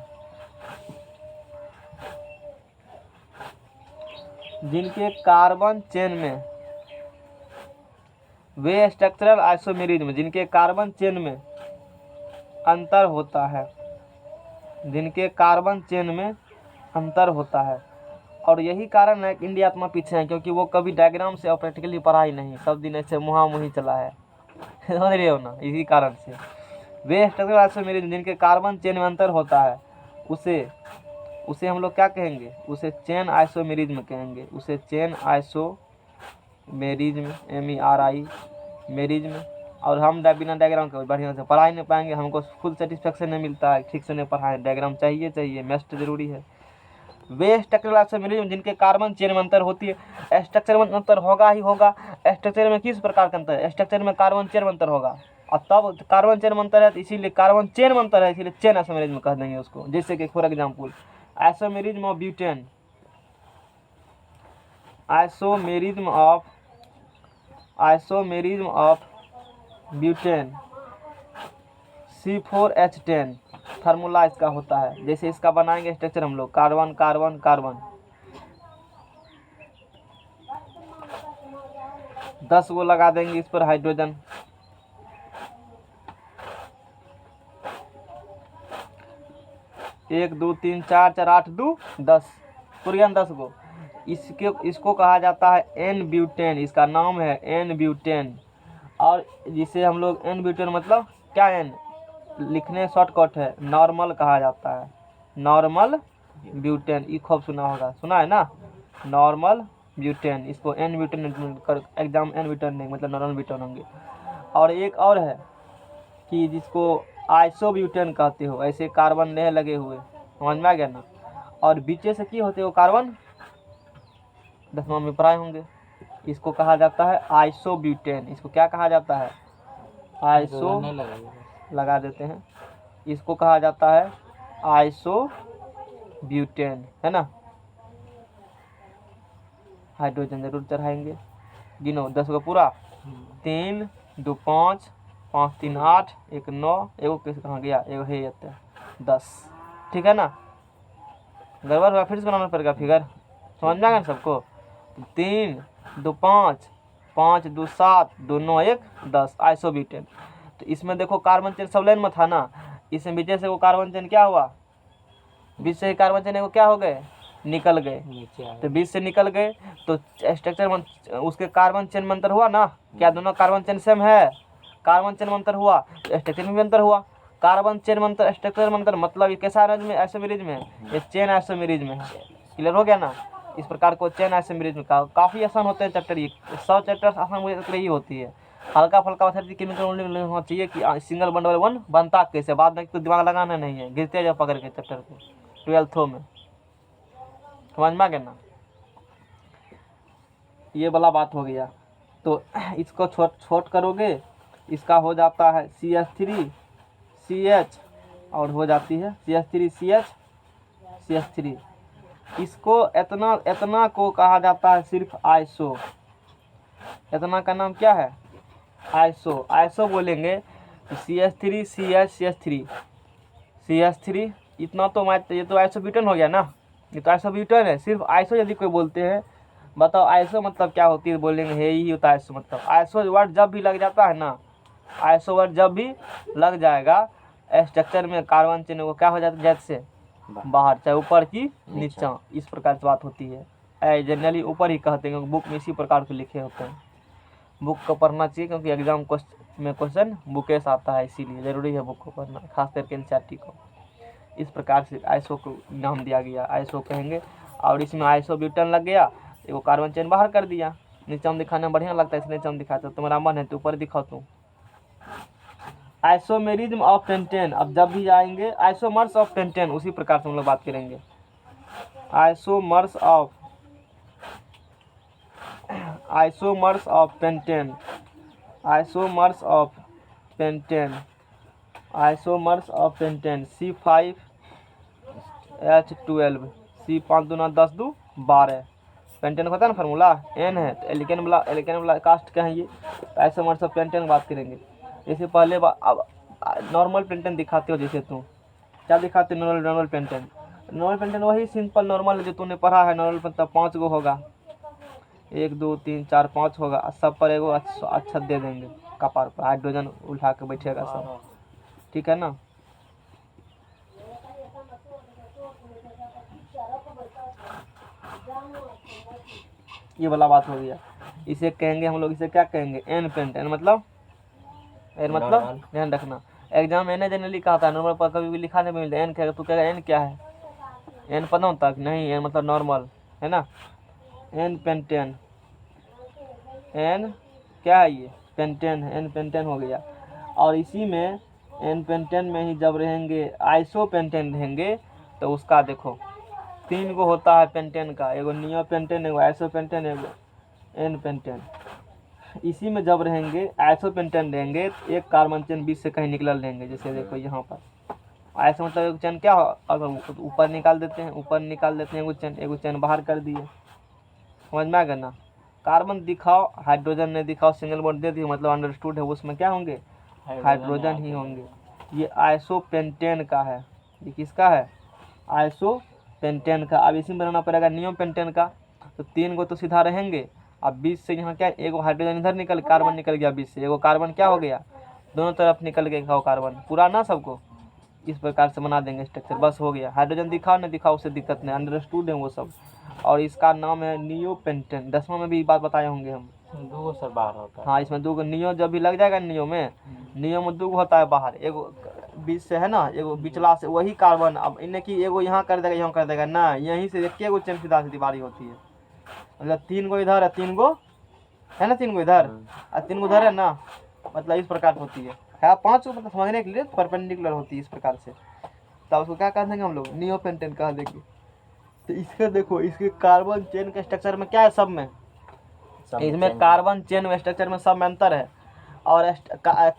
वे स्ट्रक्चरल आइसोमेरिज्म जिनके कार्बन चेन में अंतर होता है, जिनके कार्बन चेन में अंतर होता है। और यही कारण है कि इंडिया इतना पीछे है, क्योंकि वो कभी डायग्राम से और प्रैक्टिकली पढ़ा ही नहीं, सब दिन ऐसे मुँही चला है समझ रहे हो ना, इसी कारण से। वे स्ट्रक्चरल आइसोमेरिज्म जिनके कार्बन चेन में अंतर होता है, उसे हम लोग क्या कहेंगे, उसे चेन आइसोमेरिज्म कहेंगे, उसे चेन आइसोमेरिज्म, MERI मेरिज्म। और हम बिना डायग्राम के बढ़िया से पढ़ा ही नहीं पाएंगे, हमको खुद सेटिस्फेक्शन नहीं मिलता है, ठीक से नहीं पढ़ाएं, डायग्राम चाहिए, मैथ्स जरूरी है। वे स्ट्रक्चरल आइसोमेरिज्म जिनके कार्बन चेन में अंतर होती है, स्ट्रक्चर में अंतर होगा ही होगा। स्ट्रक्चर में किस प्रकार का अंतर है, स्ट्रक्चर में कार्बन चेन में अंतर होगा, और तब कार्बन चेन में अंतर है तो इसीलिए कार्बन चेन में अंतर है, इसीलिए चेन आइसोमेरिज्म कह देंगे उसको। जैसे कि for example isomerism of butane, isomerism of butane C4H10 formula इसका होता है। जैसे इसका बनाएंगे स्ट्रक्चर हम लोग, कार्बन कार्बन कार्बन, 10 गो लगा देंगे इस पर हाइड्रोजन, एक 2 3 4 4 8 2 10 कुरियन 10 गो। इसको कहा जाता है एन ब्यूटेन, इसका नाम है एन ब्यूटेन। और जिसे हम लोग एन ब्यूटेन मतलब क्या, एन लिखने शॉर्टकट है, नॉर्मल कहा जाता है, नॉर्मल ब्यूटेन, ये खूब सुना होगा, सुना है ना, नॉर्मल ब्यूटेन, इसको N butane exam N butane नहीं मतलब नॉर्मल ब्यूटेन होंगे। और एक और है कि जिसको आइसो ब्यूटेन कहते हो, ऐसे कार्बन नहीं लगे हुए, समझ में आ गया ना। और बीचे से की होते हो कार्बन, 10वां में पढ़ाए होंगे, इसको कहा जाता है आइसो ब्यूटेन। इसको क्या कहा जाता है, आइसो लगा देते हैं, इसको कहा जाता है आइसो ब्यूटेन, है ना। हाइड्रोजन जरूर चढ़ाएंगे, गिनो 10 को पूरा, 3 2 5 5 3 8 1 9 एगो किस कहाँ गया, एगो है 10। ठीक है ना, गड़बड़ हुआ फिर से बनाना पड़ेगा फिगर, समझ में आ गया ना सबको। 3 2 5 5 2 7 2 9 1 10 आइसोब्यूटेन। तो इसमें देखो कार्बन चेन सब लाइन में था ना, इसमें बीच से वो कार्बन चेन क्या हुआ, बीच से कार्बन चेन को क्या हो गए, निकल गए। नीचे आ तो बीच से निकल गए तो स्ट्रक्चर उसके कार्बन चेन में अंतर हुआ ना, क्या दोनों कार्बन चेन सेम है, कार्बन चेन में अंतर हुआ तो स्ट्रक्चर में भी अंतर हुआ। कार्बन चेन में अंतर स्ट्रक्चर में अंतर मतलब ये कैसा आइसोमेरिज में, आइसोमेरिज में, ये चेन आइसोमेरिज में है। क्लियर हो गया ना, इस प्रकार को चेन आइसोमेरिज में काफ़ी आसान होते हैं चैप्टर, ये 100 चैप्टर आसान मुझे ही होती है। हल्का फुल्का केमिकल होना चाहिए कि सिंगल बंड वाले वन बनता कैसे, बाद में तो दिमाग लगाना नहीं है, गिरते जाओ पकड़ के चैप्टर को 12th में, समझ में आ गया ना। ये वाला बात हो गया। तो इसको छोट करोगे, इसका हो जाता है CH3CH और हो जाती है CH3CH। इसको इतना को कहा जाता है सिर्फ आइसो, इतना का नाम क्या है, आइसो। आइसो बोलेंगे तो CH3CH, इतना तो ये तो आइसोब्यूटेन हो गया ना, ये तो आइसोब्यूटेन है। सिर्फ आइसो यदि कोई बोलते हैं, बताओ आइसो मतलब क्या होती है, बोलेंगे है ही होता है आइसो मतलब। आइसो वर्ड जब भी लग जाता है ना, आइसो वर्ड जब भी लग जाएगा स्ट्रक्चर में कार्बन चेन को क्या हो जाता है, जेड से बाहर, चाहे ऊपर की नीचा, इस प्रकार से बात होती है। जनरली ऊपर ही कहते हैं, बुक में इसी प्रकार के लिखे होते हैं। बुक को पढ़ना चाहिए क्योंकि एग्जाम में क्वेश्चन बुकेस आता है, इसीलिए ज़रूरी है बुक को पढ़ना, खास करके NCERT को। इस प्रकार से आइसो को नाम दिया गया, आइसो कहेंगे। और इसमें आइसोब्यूटेन लग गया, एगो कार्बन चेन बाहर कर दिया। नीचे में दिखाने में बढ़िया लगता है इसलिए नीचे में दिखाता हूँ, तुम्हारा मन है तो ऊपर दिखाओ तुम। आइसोमेरिज्म ऑफ पेंटेन, अब जब भी आएंगे आइसोमर्स ऑफ पेंटेन, उसी प्रकार से हम लोग बात करेंगे। Isomers of pentane, isomers of pentane C5H12, C5 दूना 10 2 12। पेंटेन होता है ना फार्मूला N है, तो एल्केन वाला कास्ट क्या है ये, आइसोमर्स ऑफ पेंटेन बात करेंगे। जैसे पहले अब नॉर्मल पेंटेन दिखाते हो, जैसे तुम क्या दिखाते हो, नॉर्मल पेंटेन वही सिंपल नॉर्मल जो तूने पढ़ा है। नॉर्मल मतलब 5 गो होगा, 1 2 3 4 5 होगा, सब पर एगो अच्छा दे देंगे, कपार पर हाइड्रोजन उठा के बैठेगा सब, ठीक है ना। ये वाला बात हो गया। इसे कहेंगे हम लोग, इसे क्या कहेंगे, एन पेंटेन मतलब ध्यान रखना, एग्जाम में जनरली कहा था, नॉर्मल पर कभी भी लिखा नहीं मिलता। एन कहेगा तू, कहेगा एन क्या है, एन पता होता है नहीं, एन मतलब नॉर्मल है ना। एन पेंटेन, एन क्या है, ये पेंटेन है, एन पेंटेन हो गया। और इसी में एन पेंटेन में ही जब रहेंगे आइसो पेंटेन रहेंगे, तो उसका देखो 3 गो होता है पेंटेन का, एगो नियो पेंटेन, एगो आइसो पेंटेन, एगो एन पेंटेन। इसी में जब रहेंगे आइसो पेंटेन रहेंगे, एक कार्बन चेन बीच से कहीं निकल रहेंगे। जैसे देखो यहाँ पर आइसो मतलब एक चेन क्या हो, अगर ऊपर निकाल देते हैं, एगो चेन बाहर कर दिए, समझ में आ गया ना। कार्बन दिखाओ, हाइड्रोजन नहीं दिखाओ, सिंगल बॉन्ड दे दिए, मतलब अंडरस्टूड है, उसमें क्या होंगे, हाइड्रोजन ही होंगे। ये आइसो पेंटेन का है, ये किसका है, आइसो पेंटेन का। अब इसी में बनाना पड़ेगा नियो पेंटेन का, तो 3 गो तो सीधा रहेंगे। अब बीच से यहाँ क्या, एगो हाइड्रोजन इधर निकल, कार्बन निकल गया बीच से, एगो कार्बन क्या हो गया, दोनों तरफ निकल गया कार्बन पूरा ना, सबको इस प्रकार से बना देंगे स्ट्रक्चर, बस हो गया। हाइड्रोजन दिखाओ न दिखाओ उससे दिक्कत नहीं, अंडरस्टूड है वो सब। और इसका नाम है नियो पेंटेन, 10वां में भी बात बताए होंगे हम, 2 सर बाहर होता है। हाँ इसमें 2 गो नियो जब भी लग जाएगा, नियो में 2 गो होता है बाहर, एगो बीच से है ना, एगो बिचला से वही कार्बन। अब इन्हें की एगो यहाँ कर देगा, यहाँ कर देगा ना, यहीं से एक गो चेन सीधा सीधी बारी होती है, मतलब 3 गो इधर है, 3 गो है ना, 3 गो इधर और 3 गो उधर है ना, मतलब इस प्रकार होती है 5 गो, मतलब समझने के लिए परपेंडिकुलर होती है इस प्रकार से। तब उसको क्या कह देंगे हम लोग, नियो पेंटेन कह देंगे। तो इसके देखो, इसके कार्बन चेन के स्ट्रक्चर में क्या है, सब में इसमें कार्बन चेन में स्ट्रक्चर में सब में अंतर है। और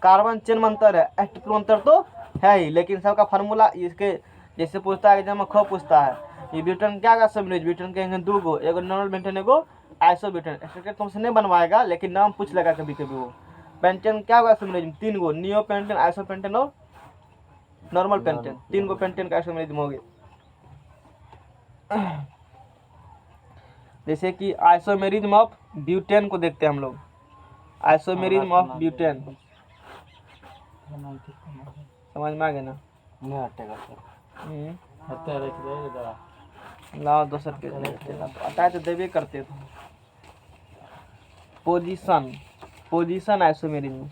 कार्बन चेन में अंतर है, स्ट्रक्चर में अंतर तो है ही, लेकिन सबका फार्मूला इसके जैसे पूछता है एग्जाम में, खो पूछता है ये ब्यूटेन क्या का सब, ब्यूटेन कहेंगे 2 गो, एगो नॉर्मल ब्यूटेन, एगो आइसो ब्यूटेन। स्ट्रक्चर तुमसे नहीं बनवाएगा, लेकिन नाम पूछ लेगा कभी कभी वो, पेंटेन क्या होगा आइसोमेरिज्म? 3 गो, नियो पेंटेन, आइसो पेंटेन और नॉर्मल पेंटेन। 3 गो पेंटेन का आइसोमेरिज्म हो गया। जैसे कि आइसोमेरिज्म ऑफ ब्यूटेन को देखते हैं हम लोग। आइसोमेरिज्म ऑफ ब्यूटेन समझ में आ गया ना? नहीं हटेगा सर, हटे रख दे जरा। लाओ दोसर के आता है तो देवे करते थे। Position isomerism.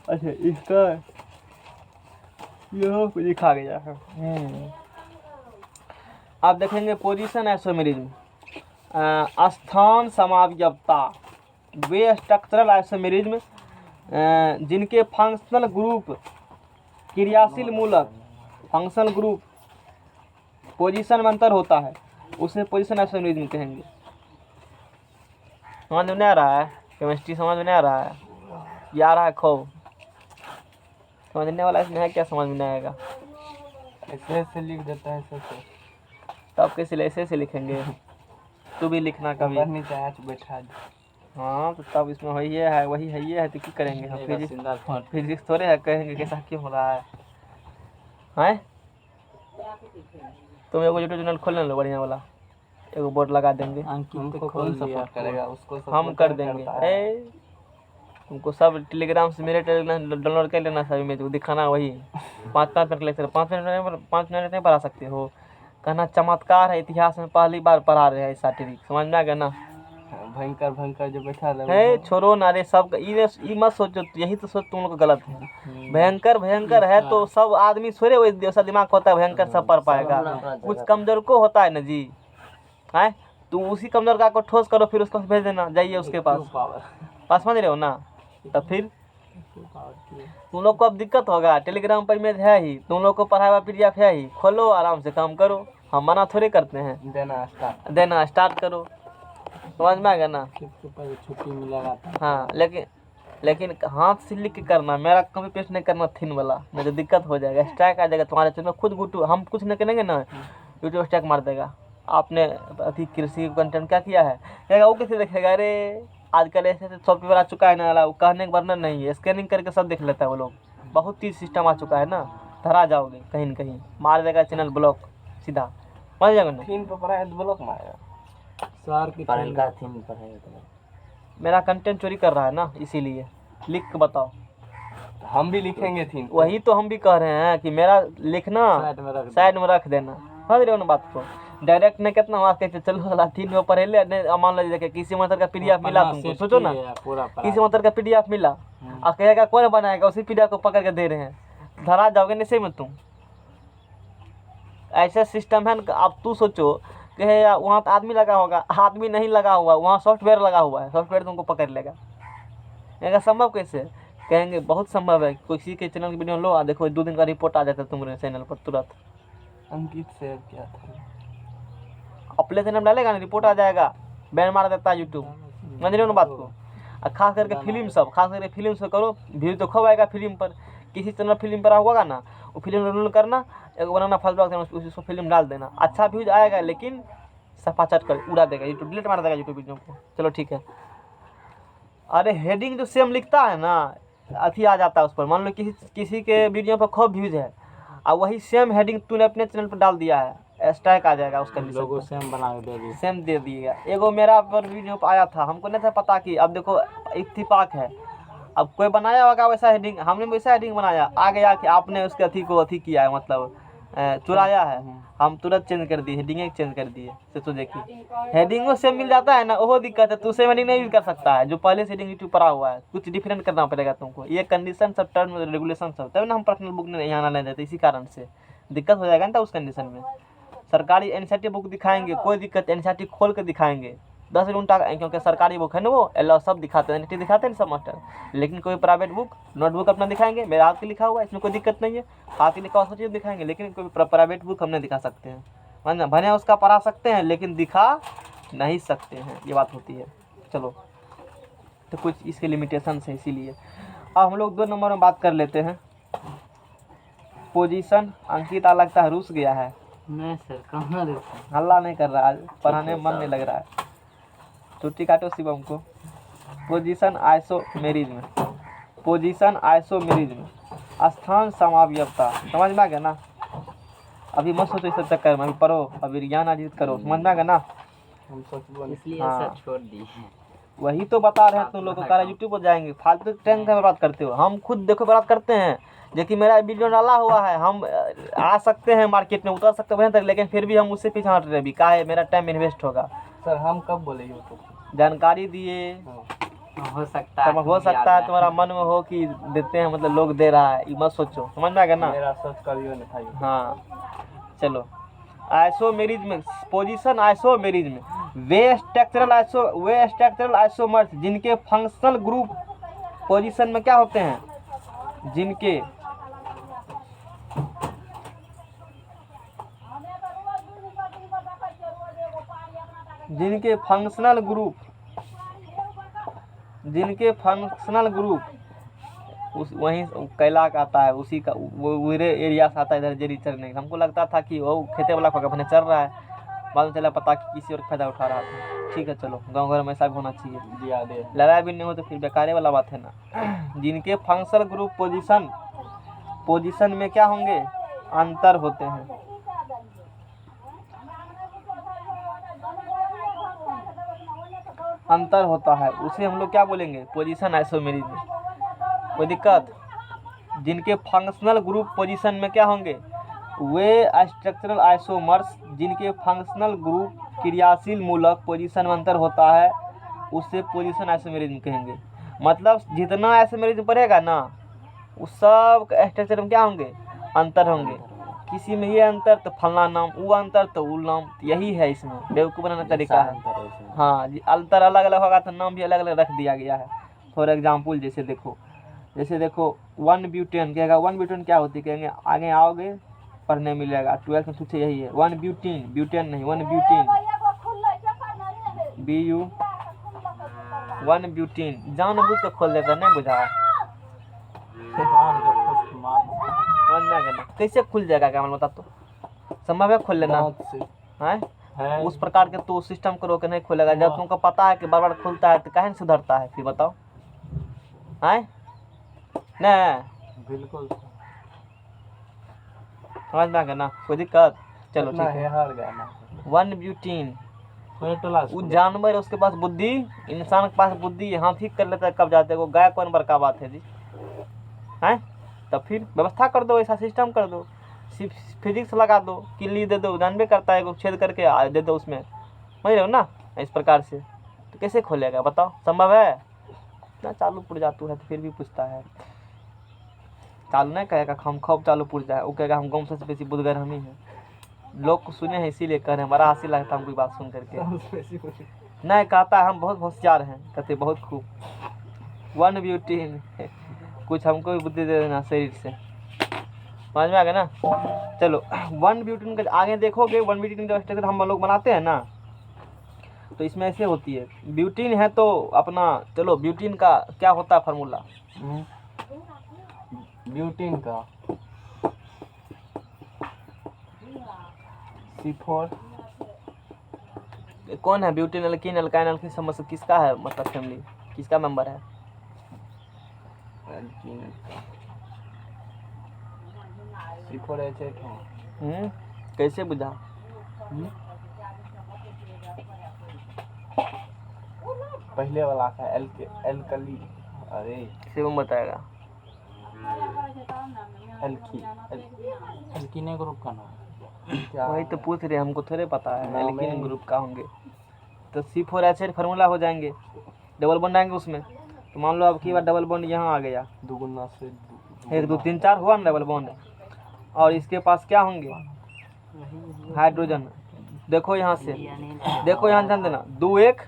अच्छा इसका यह लिखा गया है। आप देखेंगे पोजीशन आइसोमेरिज्म, स्थान समावयवता, वे स्ट्रक्चरल आइसोमेरिज्म जिनके फंक्शनल ग्रुप क्रियाशील मूलक, फंक्शनल ग्रुप पोजीशन में अंतर होता है, उसे पोजीशन आइसोमेरिज्म कहेंगे। समझ में नहीं आ रहा है? केमिस्ट्री समझ में नहीं आ रहा है? या आ रहा है खो? समझने वाला इसमें है क्या? समझ में नहीं आएगा? ऐसे लिख देता है ऐसे। तब कैसे ऐसे लिखेंगे? तू भी लिखना कभी। पढ़नी चाहिए तो बैठा दे। हाँ तो तब इसमें वही है वही है ये है तो क्या करेंगे हम? फिजिक्स थोड़े है, कहेंगे कैसा क्यों हो रहा है? हैं तुम एगो यूट्यूब चैनल खोल लो बढ़िया वाला, एगो बोर्ड लगा देंगे, हमको कौन सपोर्ट करेगा? उसको हम कर देंगे। तुमको सब टेलीग्राम से मेरे टेलीग्राम डाउनलोड कर लेना, सभी में दिखाना वही 5 मिनट लेक्चर, 5 मिनट नहीं पढ़ा सकते हो। कहना चमत्कार है, इतिहास में पहली बार पढ़ा रहे हैं ऐसा टॉपिक। समझ में आ गया ना? भयंकर भयंकर जो बैठा है छोड़ो ना रे, सब ये मत सोचो, यही तो सोच तुम लोग का गलत है। भयंकर भयंकर है तो सब आदमी थोड़े वैसा दिमाग होता है भयंकर सब पढ़ पाएगा। कुछ कमजोर को होता है ना जी, है तो उसी कमजोर का को ठोस करो, फिर उसको भेज देना, जाइए उसके पास समझ रहे हो ना? तो फिर तुम लोग को अब दिक्कत होगा। टेलीग्राम पर इमेज है ही, तुम लोग को पढ़ाया हुआ PDF है ही, खोलो आराम से काम करो, हम मना थोड़े करते हैं। देना स्टार्ट करो। समझ में आ गया ना? छुट्टी मिलेगा। हाँ लेकिन हाथ से लिख के करना, मेरा कॉपी पेस्ट नहीं करना थिन वाला, नहीं तो दिक्कत हो जाएगा, स्ट्राइक आ जाएगा तुम्हारे चैनल में। खुद गुटू हम कुछ नहीं करेंगे ना, यूट्यूब स्ट्राइक मार देगा। आपने अभी कृषि कंटेंट क्या किया है कहेगा, वो कैसे देखेगा? अरे आजकल ऐसे सॉफ्टवेयर आ चुका है ना, वो कहने का वर्णन नहीं है, स्कैनिंग करके सब देख लेता है वो लोग। बहुत चीज सिस्टम आ चुका है ना, धरा जाओगे कहीं न कहीं, मार देगा चैनल ब्लॉक सीधा। समझ जाएगा ना? थीम पे पढ़ा है तो ब्लॉक मारेगा सर की पैनल का थीम पर है तो मेरा कंटेंट चोरी कर रहा है ना, इसीलिए लिख के बताओ। हम भी लिखेंगे थीम, वही तो हम भी कह रहे हैं कि मेरा लिखना साइड में रख देना। समझ रहे हो ना बात को? डायरेक्ट ने कितना मार्क्स कहते चलो वाला 3 में पढ़े ले, मान लीजिए कि किसी मतलब का PDF मिला तुमको, सोचो ना किसी मतलब का PDF मिला और कहेगा कौन बनाएगा, उसी PDF को पकड़ के दे रहे हैं, धरा जाओगे नहीं में तुम। ऐसा सिस्टम है ना। अब तू सोचो कि वहाँ पे आदमी लगा होगा, आदमी नहीं लगा हुआ, वहाँ सॉफ्टवेयर लगा हुआ है, सॉफ्टवेयर तुमको पकड़ लेगा। ये संभव कैसे? कहेंगे बहुत संभव है। किसी के चैनल की वीडियो लो, देखो 2 दिन का रिपोर्ट आ जाता है तुम्हारे चैनल पर तुरंत। अंकित से क्या था, अपने चैनल डालेगा ना, रिपोर्ट आ जाएगा, बैन मार देता है यूट्यूब। समझ रहे हो ना बात को? खास करके फिल्म सब करो, व्यू तो खूब आएगा फिल्म पर। किसी चैनल फिल्म पर होगा ना, वो फिल्म डाउनलोड करना, एक बनाना फलबाग उसको फिल्म डाल देना, अच्छा व्यूज आएगा, लेकिन सफा चट कर उड़ा देगा यूट्यूब, डिलीट मार देगा यूट्यूब वीडियो को। चलो ठीक है। अरे हेडिंग जो सेम लिखता है ना, अथी आ जाता है उस पर। मान लो किसी के वीडियो पर खूब व्यूज है और वही सेम हेडिंग तूने अपने चैनल पर डाल दिया है, स्ट्राइक आ जाएगा उसका। लोगो सेम बना के दे दिए, सेम दे दिएगा। एगो मेरा पर वीडियो पर आया था, हमको नहीं था पता कि अब देखो इत्तिफाक है, अब कोई बनाया होगा वैसा हेडिंग, हमने वैसा हेडिंग बनाया, आ गया कि आपने उसके अथी को अथी किया है, मतलब चुराया है। हम तुरंत चेंज कर दिए, हेडिंग चेंज कर दिए। तो देखिए हेडिंगों से मिल जाता है ना, वो दिक्कत है। तू सेम हेडिंग नहीं यूज कर सकता है जो पहले से हेडिंग यूट्यूब पर आ हुआ है, कुछ डिफरेंट करना पड़ेगा तुमको। ये कंडीशन सब, टर्म रेगुलेशन सब, तब ना हम पर्सनल बुक में यहाँ नहीं देते, इसी कारण से दिक्कत हो जाएगा ना उस कंडीशन में। सरकारी NCERT बुक दिखाएंगे, कोई दिक्कत, NCERT खोल के दिखाएंगे 10 घंटा, क्योंकि सरकारी बुक है ना, वो अल्लाह सब दिखाते हैं, NCERT दिखाते हैं सब मास्टर। लेकिन कोई प्राइवेट बुक, नोटबुक अपना दिखाएंगे, मेरा हाथ के लिखा हुआ है, इसमें कोई दिक्कत नहीं है, हाथ के लिखा हुआ सब चीज़ दिखाएंगे, लेकिन कोई प्राइवेट बुक हम नहीं दिखा सकते हैं। वरना भले उसका पढ़ा सकते हैं, लेकिन दिखा नहीं सकते हैं, ये बात होती है। चलो तो कुछ इसके लिमिटेशन है, इसीलिए अब हम लोग 2 नंबर में बात कर लेते हैं। पोजीशन। अंकित लगता है रूस गया है। नहीं सर, कहाँ रहते हैं? हल्ला नहीं कर रहा, आज पढ़ाने में मन नहीं लग रहा है। छुट्टी काटो शिवम को। Position isomerism. पोजीशन आइसोमेरिज्म, स्थान समावयवता। समझ में आ गया ना? अभी मत सोचो इस सब चक्कर में, अभी पढ़ो, अभी ज्ञान अर्जित करो। समझ में आ गया ना? हम सोच इसलिए हाँ। सब छोड़ दिए। वही तो बता रहे हैं तुम लोग को, कह रहे यूट्यूब पर जाएंगे, फालतू टाइम का बर्बाद करते हो। हम खुद देखो बर्बाद करते हैं, देखिए मेरा वीडियो डाला हुआ है, हम आ सकते हैं मार्केट में, उतर सकते हैं तक, लेकिन फिर भी हम उससे पीछे हट रहे हैं। का है मेरा टाइम इन्वेस्ट होगा। सर हम कब बोले यूट्यूब? जानकारी दिए, हो सकता है हो सकता है तुम्हारा मन में हो कि देते हैं, मतलब लोग दे रहा है, ये मत सोचो। समझ में आ गया ना? मेरा सोच करियो नहीं था ये। हाँ चलो, आइसोमेरिज्म, पोजीशन आइसोमेरिज्म, वे स्ट्रक्चरल आइसोमर्स जिनके फंक्शनल ग्रुप पोजीशन में क्या होते हैं, जिनके फंक्शनल ग्रुप उस वहीं कैला का आता है, उसी का वो एरिया से आता है इधर जेरी चरने। हमको लगता था कि वो खेते वाला को अपने चर रहा है, बाद में चला पता कि किसी और फायदा उठा रहा था। ठीक है चलो, गांव घर में ऐसा होना चाहिए, लड़ाई भी नहीं हो तो फिर बेकारे वाला बात है ना। जिनके फंक्शनल ग्रुप पोजीशन में क्या होंगे, अंतर होते हैं, अंतर होता है, उसे हम लोग क्या बोलेंगे, पोजीशन आइसोमेरिज्म। कोई दिक्कत? जिनके फंक्शनल ग्रुप पोजीशन में क्या होंगे, वे स्ट्रक्चरल आइसोमर्स जिनके फंक्शनल ग्रुप क्रियाशील मूलक पोजीशन में अंतर होता है, उससे पोजीशन आइसोमेरिज्म कहेंगे। मतलब जितना आइसोमेरिज्म पड़ेगा ना, उस सब स्ट्रक्चर में क्या होंगे, अंतर होंगे। किसी में ये अंतर तो फलना नाम, वो अंतर तो वो नाम, यही है इसमें बेवकूफ़ बनाने का तरीका है। हाँ जी, अंतर अलग अलग होगा तो नाम भी अलग अलग रख दिया गया है। फॉर एग्जाम्पल जैसे देखो 1 ब्यूटेन कहेगा, 1 ब्यूटेन क्या होती है, कहेंगे आगे आओगे पढ़ने मिलेगा, 12th में तुझसे यही है। 1 ब्यूटीन, ब्यूटेन नहीं, 1 ब्यूटीन, BU 1 ब्यूटीन। जानबूझ के खोल देता, नहीं बुझा? कैसे खुल जाएगा, क्या बता तो? संभव है खोल लेना है? उस प्रकार के तो सिस्टम करो कि नहीं खुलेगा। जब तुमको पता है कि बार बार खुलता है तो काहे नहीं सुधरता है, फिर बताओ है? नहीं बिल्कुल समझ में आ गया ना? कोई दिक्कत? चलो ठीक है। हार गया ना 1 ब्यूटीन, वो जानवर है, उसके पास बुद्धि, इंसान के पास बुद्धि है, हाथी कर लेता है कब जाते को, गाय कौन बड़का बात है जी, हैं? तब फिर व्यवस्था कर दो, ऐसा सिस्टम कर दो, फिजिक्स लगा दो, किल्ली दे दो, जानबे करता है, छेद करके दे दो उसमें, समझ रहे हो ना? इस प्रकार से तो कैसे खोलेगा बताओ? संभव है ना? चालू पुर्जातू है तो फिर भी पूछता है, चालू नहीं कहेगा हम खूब चालू पुर्जा है, वो कहेगा हम गाँव से बेसी बुद्धगर हम ही हैं। लोग को सुने हैं इसीलिए कह रहे हैं, बड़ा हंसी लगता है हमको बात सुन करके। नहीं कहता है हम बहुत होशियार हैं, कहते बहुत खूब। 1 ब्यूटीन, कुछ हमको भी बुद्धि दे देना शरीर से, समझ में आ गया ना? चलो 1 ब्यूटीन का आगे देखोगे, 1 ब्यूटीन का स्ट्रक्चर हम लोग बनाते हैं ना, तो इसमें ऐसे होती है। ब्यूटीन है तो अपना, चलो ब्यूटीन का क्या होता है फार्मूला? ब्यूटीन का C4। कौन है ब्यूटीन, एल्कीन, एल्काइन, एल्कीन समझ से किसका है, मतलब फैमिली किसका मेंबर है? C4H8। कैसे बुझा? पहले वाला था एल्कली, अरे से बताएगा। एल्कीने ग्रुप का नाम वही तो पूछ रहे, हमको थोड़े पता है एल्कीन ग्रुप का होंगे। तो C4H8 फार्मूला हो जाएंगे, डबल बॉन्ड आएंगे उसमें। तो मान लो अब की बार डबल बॉन्ड यहाँ आ गया, 2 से 1 2 3 4 हुआ ना डबल बॉन्ड, और इसके पास क्या होंगे, हाइड्रोजन। देखो यहाँ से, देखो यहाँ ध्यान देना, 2 1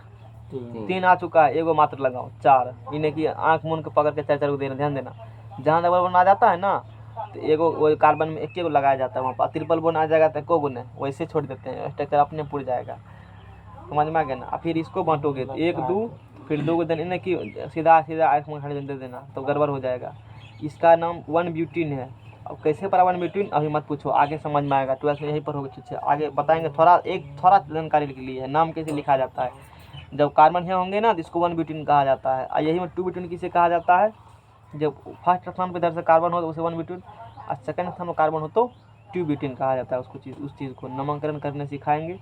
3 आ चुका है, एगो मात्र लगाओ 4, इन्हें की आँख मुन के पकड़ के 4 4 को देना, ध्यान देना। जहाँ डबल बॉन्ड आ जाता है ना, तो एगो वो कार्बन में एक लगाया जाता है, वहाँ पर ट्रिपल बॉन्ड आ जाएगा तो एको गुने वैसे छोड़ देते हैं, स्ट्रक्चर अपने पुर जाएगा। समझ में आ गया ना? फिर इसको बांटोगे तो 1 2 फिर 2 को देना, इन्हें की सीधा सीधा आँख में हाइड्रोजन दे देना, तो गड़बड़ हो जाएगा। इसका नाम 1 ब्यूटीन है। अब कैसे पड़ा 1 ब्यूटीन अभी मत पूछो, आगे समझ में आएगा, 12th में यहीं पर होगा, ठीक है आगे बताएंगे। थोड़ा जानकारी के लिए है, नाम कैसे लिखा जाता है। जब कार्बन यहाँ होंगे ना तो इसको 1 ब्यूटीन कहा जाता है, और यही में 2 ब्यूटीन किसे कहा जाता है, जब फर्स्ट स्थान पर इधर से कार्बन हो तो उसे 1 ब्यूटेन, और सेकंड स्थान पर कार्बन हो तो 2 ब्यूटेन कहा जाता है उसको उस चीज़ को नामकरण करने सिखाएंगे।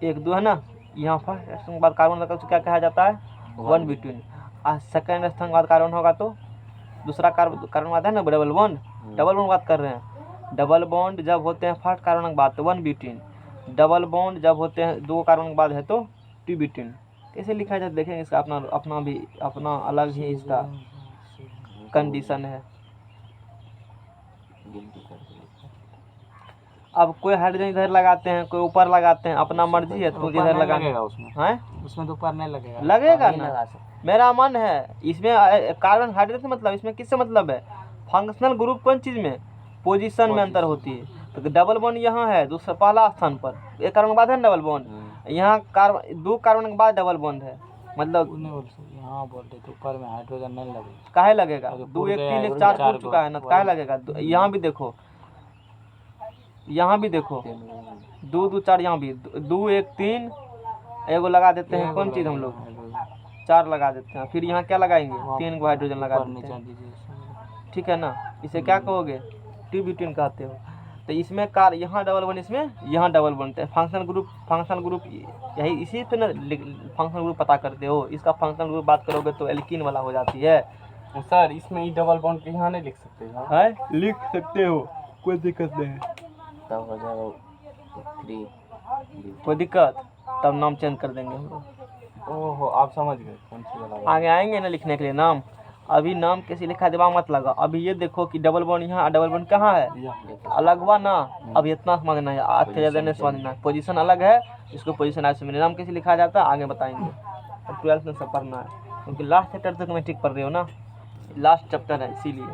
1 2 है ना, यहाँ फर्स्ट स्थान के बाद कार्बन लगा तो क्या कहा जाता है 1 ब्यूटेन, और सेकंड स्थान के बाद कार्बन होगा तो दूसरा कार्बन आता है ना डबल बॉन्ड, डबल बॉन्ड बात कर रहे हैं। डबल बॉन्ड जब होते हैं फर्स्ट कार्बन के बाद तो 1 ब्यूटेन, डबल बॉन्ड जब होते हैं 2 कार्बन के बाद है तो 2 ब्यूटेन। कैसे लिखा जाए देखेंगे, इसका अपना अलग ही इसका कंडीशन है। अब कोई हाइड्रोजन इधर लगाते हैं, कोई ऊपर लगाते हैं, अपना मर्जी है, तो इधर लगाएगा उसमें हैं, उसमें तो ऊपर नहीं लगेगा। लगेगा नहीं ना, लगा सकते। मेरा मन है इसमें कार्बन हाइड्रोजन से मतलब, इसमें किससे मतलब है, फंक्शनल ग्रुप कौन चीज़ में, पोजीशन में अंतर होती है। तो डबल बॉन्ड यहाँ है दूसरा पहला स्थान पर, एक कार्बन के बाद है ना डबल बॉन्ड, यहाँ कार्बन 2 कार्बन के बाद डबल बॉन्ड है, मतलब नहीं बोल सकते, यहाँ बोल रहे तो ऊपर में हाइड्रोजन नहीं लगेगा। काहे लगेगा, अरे 2 1 गया 3 है, 1 4 चार पूर चुका है ना, तो काहे लगेगा। यहाँ भी देखो, यहाँ भी देखो 2 2 4, यहाँ भी 2 1 3, एगो लगा देते हैं कौन चीज़ हम लोग, 4 लगा देते हैं, फिर यहाँ क्या लगाएंगे 3 को हाइड्रोजन लगा देते हैं, ठीक है ना। इसे क्या कहोगे 2 ब्यूटेन कहते हो। तो इसमें यहाँ डबल बॉन्ड, इसमें यहाँ डबल बॉन्ड है। फंक्शनल ग्रुप यही इसी पे ना फंक्शनल ग्रुप पता करते हो। इसका फंक्शनल ग्रुप बात करोगे तो एल्कीन वाला हो जाती है। सर इसमें ई डबल बॉन्ड के यहाँ नहीं लिख सकते है, लिख सकते हो, कोई दिक्कत नहीं है, तब हो जाएगा 3। कोई दिक्कत, तब नाम चेंज कर देंगे हम लोग। ओहो आप समझ गए कौन सी वाला। आगे आएंगे ना लिखने के लिए नाम, अभी नाम कैसे लिखा है दिमाग मत लगा। अभी ये देखो कि डबल बॉन्ड यहाँ, डबल बॉन्ड कहाँ है, अलग हुआ ना। अभी इतना समझना है, आज से ज़्यादा नहीं समझना है। पोजीशन अलग है, इसको पोजीशन आइसोमेरिक, नाम कैसे लिखा जाता है आगे बताएंगे। 12th में सब पढ़ना है, क्योंकि लास्ट चैप्टर तक मैं ठीक पढ़ रही हो ना, लास्ट चैप्टर है इसीलिए।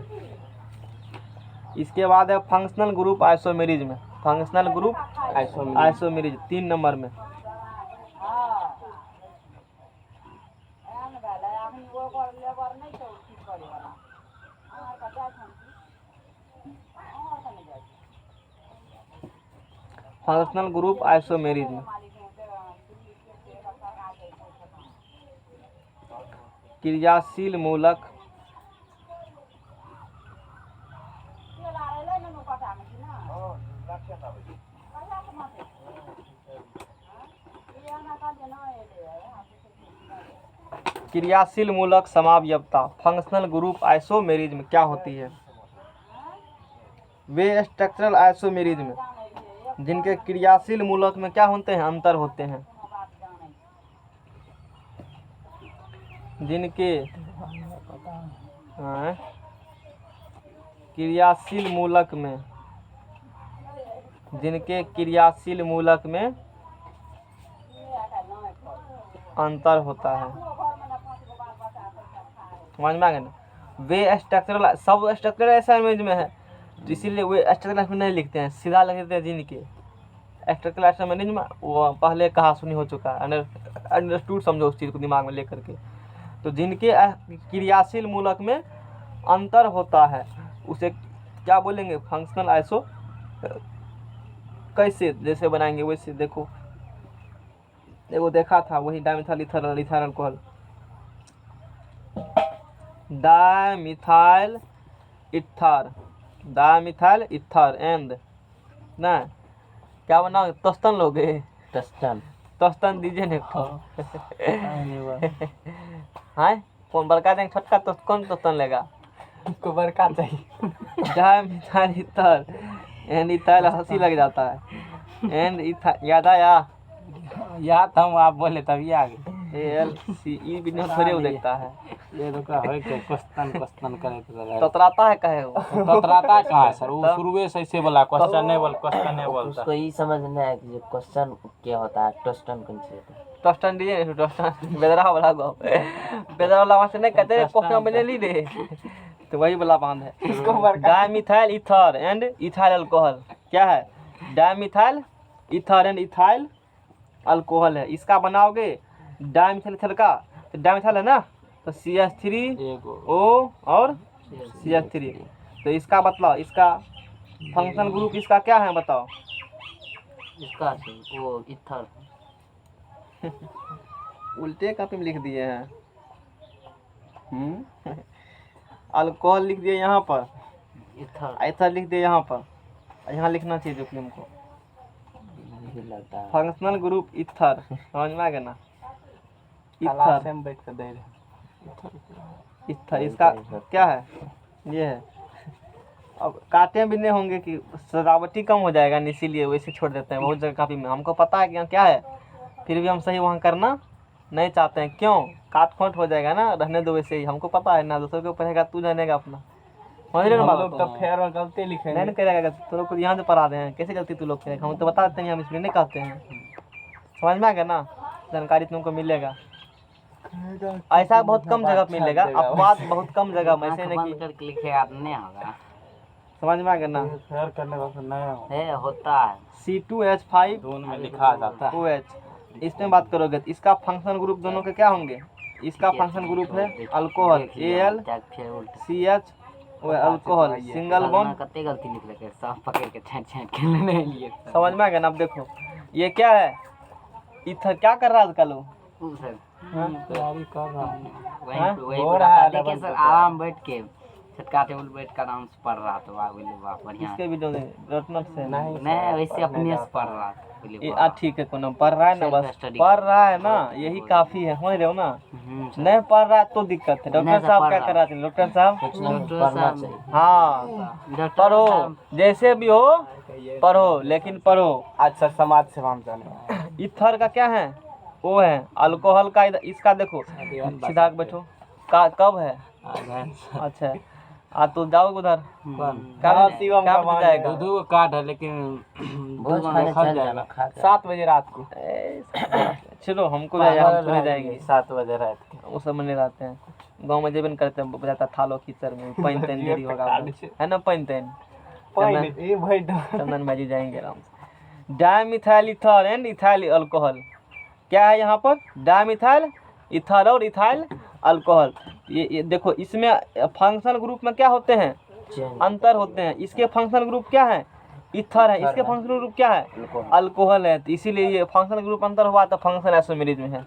इसके बाद है functional group isomerism. Functional group isomerism 3 number में। फंक्शनल ग्रुप आइसोमेरिज्म, क्रियाशील मूलक क्रियाशील मूलक समावयवता। फंक्शनल ग्रुप आइसोमेरिज्म क्या होती है, वे स्ट्रक्चरल आइसोमेरिज्म जिनके क्रियाशील मूलक में क्या होते हैं, अंतर होते हैं, जिनके क्रियाशील मूलक में, जिनके क्रियाशील मूलक में अंतर होता है, समझ में आ गया ना। वे स्ट्रक्चरल, सब स्ट्रक्चरल आइसोमेरिज्म में है, तो इसीलिए वे स्ट्रक्चरल आइसोमेरिज्म नहीं लिखते हैं, सीधा लिख देते हैं जिनके। स्ट्रक्चरल आइसोमेरिज्म वो पहले कहा सुनी हो चुका है, अंडरस्टूड समझो उस चीज़ को दिमाग में लेकर के। तो जिनके क्रियाशील मूलक में अंतर होता है उसे क्या बोलेंगे, फंक्शनल आइसो। कैसे जैसे बनाएंगे वैसे देखो, वो देखा था वही dimethyl ether ethyl alcohol, dimethyl ether, dimethyl ether and ना क्या बना, तस्तन लोगे, तस्तन दीजिए ना। हाँ कौन बड़का देंगे, छोटका तो कौन तस्तन लेगा, उसको बड़का चाहिए। डायमिथाइल इथर एंड इथाइल, हंसी लग जाता है, एंड इथाइल याद आया, याद हम आप बोले तभी आ गए। ALCE बिना थोड़े वो देखता है, ये तो क्या है कि क्वेश्चन करे तो ततराता है कहे वो, ततराता कहाँ है सर, वो शुरुए से ऐसे बोला क्वेश्चन नहीं बोलता। उसको ये समझना है कि जो क्वेश्चन क्या होता है, क्वेश्चन कौन सी होता है। टोस्टन दीजिए, टोस्टन बेदरा वाला गो, बेदरा वाला वहाँ से नहीं कहते क्वेश्चन बने ली दे, तो वही वाला बांध है। Dimethyl ether and ethyl alcohol क्या है, dimethyl ether and ethyl alcohol है। इसका बनाओगे डायमिथाइल ईथर का, तो डायमिथाइल है ना, तो CH3O और CH3, तो इसका बताओ, इसका फंक्शनल ग्रुप इसका क्या है बताओ। इसका वो इथर उल्टे कॉपी में लिख दिए हैं। अल्कोहल लिख दिए यहाँ पर, इथर ऐसा लिख दिए यहाँ पर, यहाँ लिखना चाहिए जो फिल्म को भी लगता है। फंक्शनल ग्रुप इथर, समझ में आ गया ना। इथर इथर इसका क्या है, ये है। अब कांटे भी नहीं होंगे कि सजावटी कम हो जाएगा न, इसीलिए वैसे छोड़ देते हैं बहुत जगह कापी में। हमको पता है कि यहाँ क्या है, फिर भी हम सही वहाँ करना नहीं चाहते हैं। क्यों, काट खोट हो जाएगा ना, रहने दो वैसे ही। हमको पता है ना, दूसरों के ऊपर रहेगा, तू जानेगा अपना। समझ रहे हो ना बात? तो फेयर और गलती लिखेंगे नहीं करेगा, तू लोग को यहाँ से पढ़ा रहे हैं, कैसे गलती तू लोग करेगा, हम तो बता देते हैं, हम इसलिए नहीं कहते हैं। समझ में आ गया ना, जानकारी तुमको मिलेगा। ऐसा बहुत कम जगह पे मिलेगा, अपवाद बहुत कम जगह में, ऐसे नहीं कि करके लिखेगा तो नहीं होगा। समझ में आ गया ना। फेयर करने का नया है होता है, C2H5 दोनों में लिखा जाता है। OH, इसमें बात करोगे तो इसका फंक्शन ग्रुप दोनों के क्या होंगे। इसका फंक्शन ग्रुप है alcohol AlCH, alcohol single bond. कते गलती लिख रखे सब पकड़ के छाट छाट के नहीं लिए। समझ में आ गया ना। अब देखो ये क्या है, इथर क्या कर रहा है आजकल वो, तैयारी कर रहा हूँ। हाँ? वही पूरा देखिए सर, आराम बैठ के छटका टेबल बैठ कर आराम से पढ़ रहा था। वाह बोले वाह बढ़िया। इसके वीडियो में रोटनट से नहीं नहीं वैसे अपने से पढ़ रहा था। बोले ये ठीक है, कोनो पढ़ रहा है ना, बस पढ़ रहा है ना, यही काफी है। समझ रहे हो ना, नहीं पढ़ रहा है तो दिक्कत है। डॉक्टर साहब क्या कर रहे थे, डॉक्टर साहब पढ़ना चाहिए। हाँ पढ़ो, जैसे भी हो पढ़ो, लेकिन पढ़ो। अच्छा समाज सेवा में जाने इथर का क्या है, वो है अल्कोहल का। इसका देखो सीधा बैठो, कब है, अच्छा तो जाओ उधर, कब जाएगा। दो कार्ड है लेकिन बहुत खाने चल जाना खा के। 7 बजे रात को। चलो हमको हम चले जाएंगे 7 बजे रात को। वो सब में रहते हैं गाँव में, जेबन करते हैं, बजाता थालो कीचड़ में, पैन तैन देरी होगा है ना, पैन तैन चंदन भाजी जाएंगे आराम से। Dimethyl ether and ethyl alcohol, क्या है यहाँ पर, डायमिथाइल इथर और इथाइल अल्कोहल। ये देखो, इसमें फंक्शनल ग्रुप में क्या होते हैं, अंतर होते हैं। इसके फंक्शनल ग्रुप क्या है, इथर है, इसके फंक्शनल ग्रुप क्या है, अल्कोहल है। तो इसीलिए ये फंक्शनल ग्रुप अंतर हुआ तो फंक्शन आइसोमेरिज्म में है।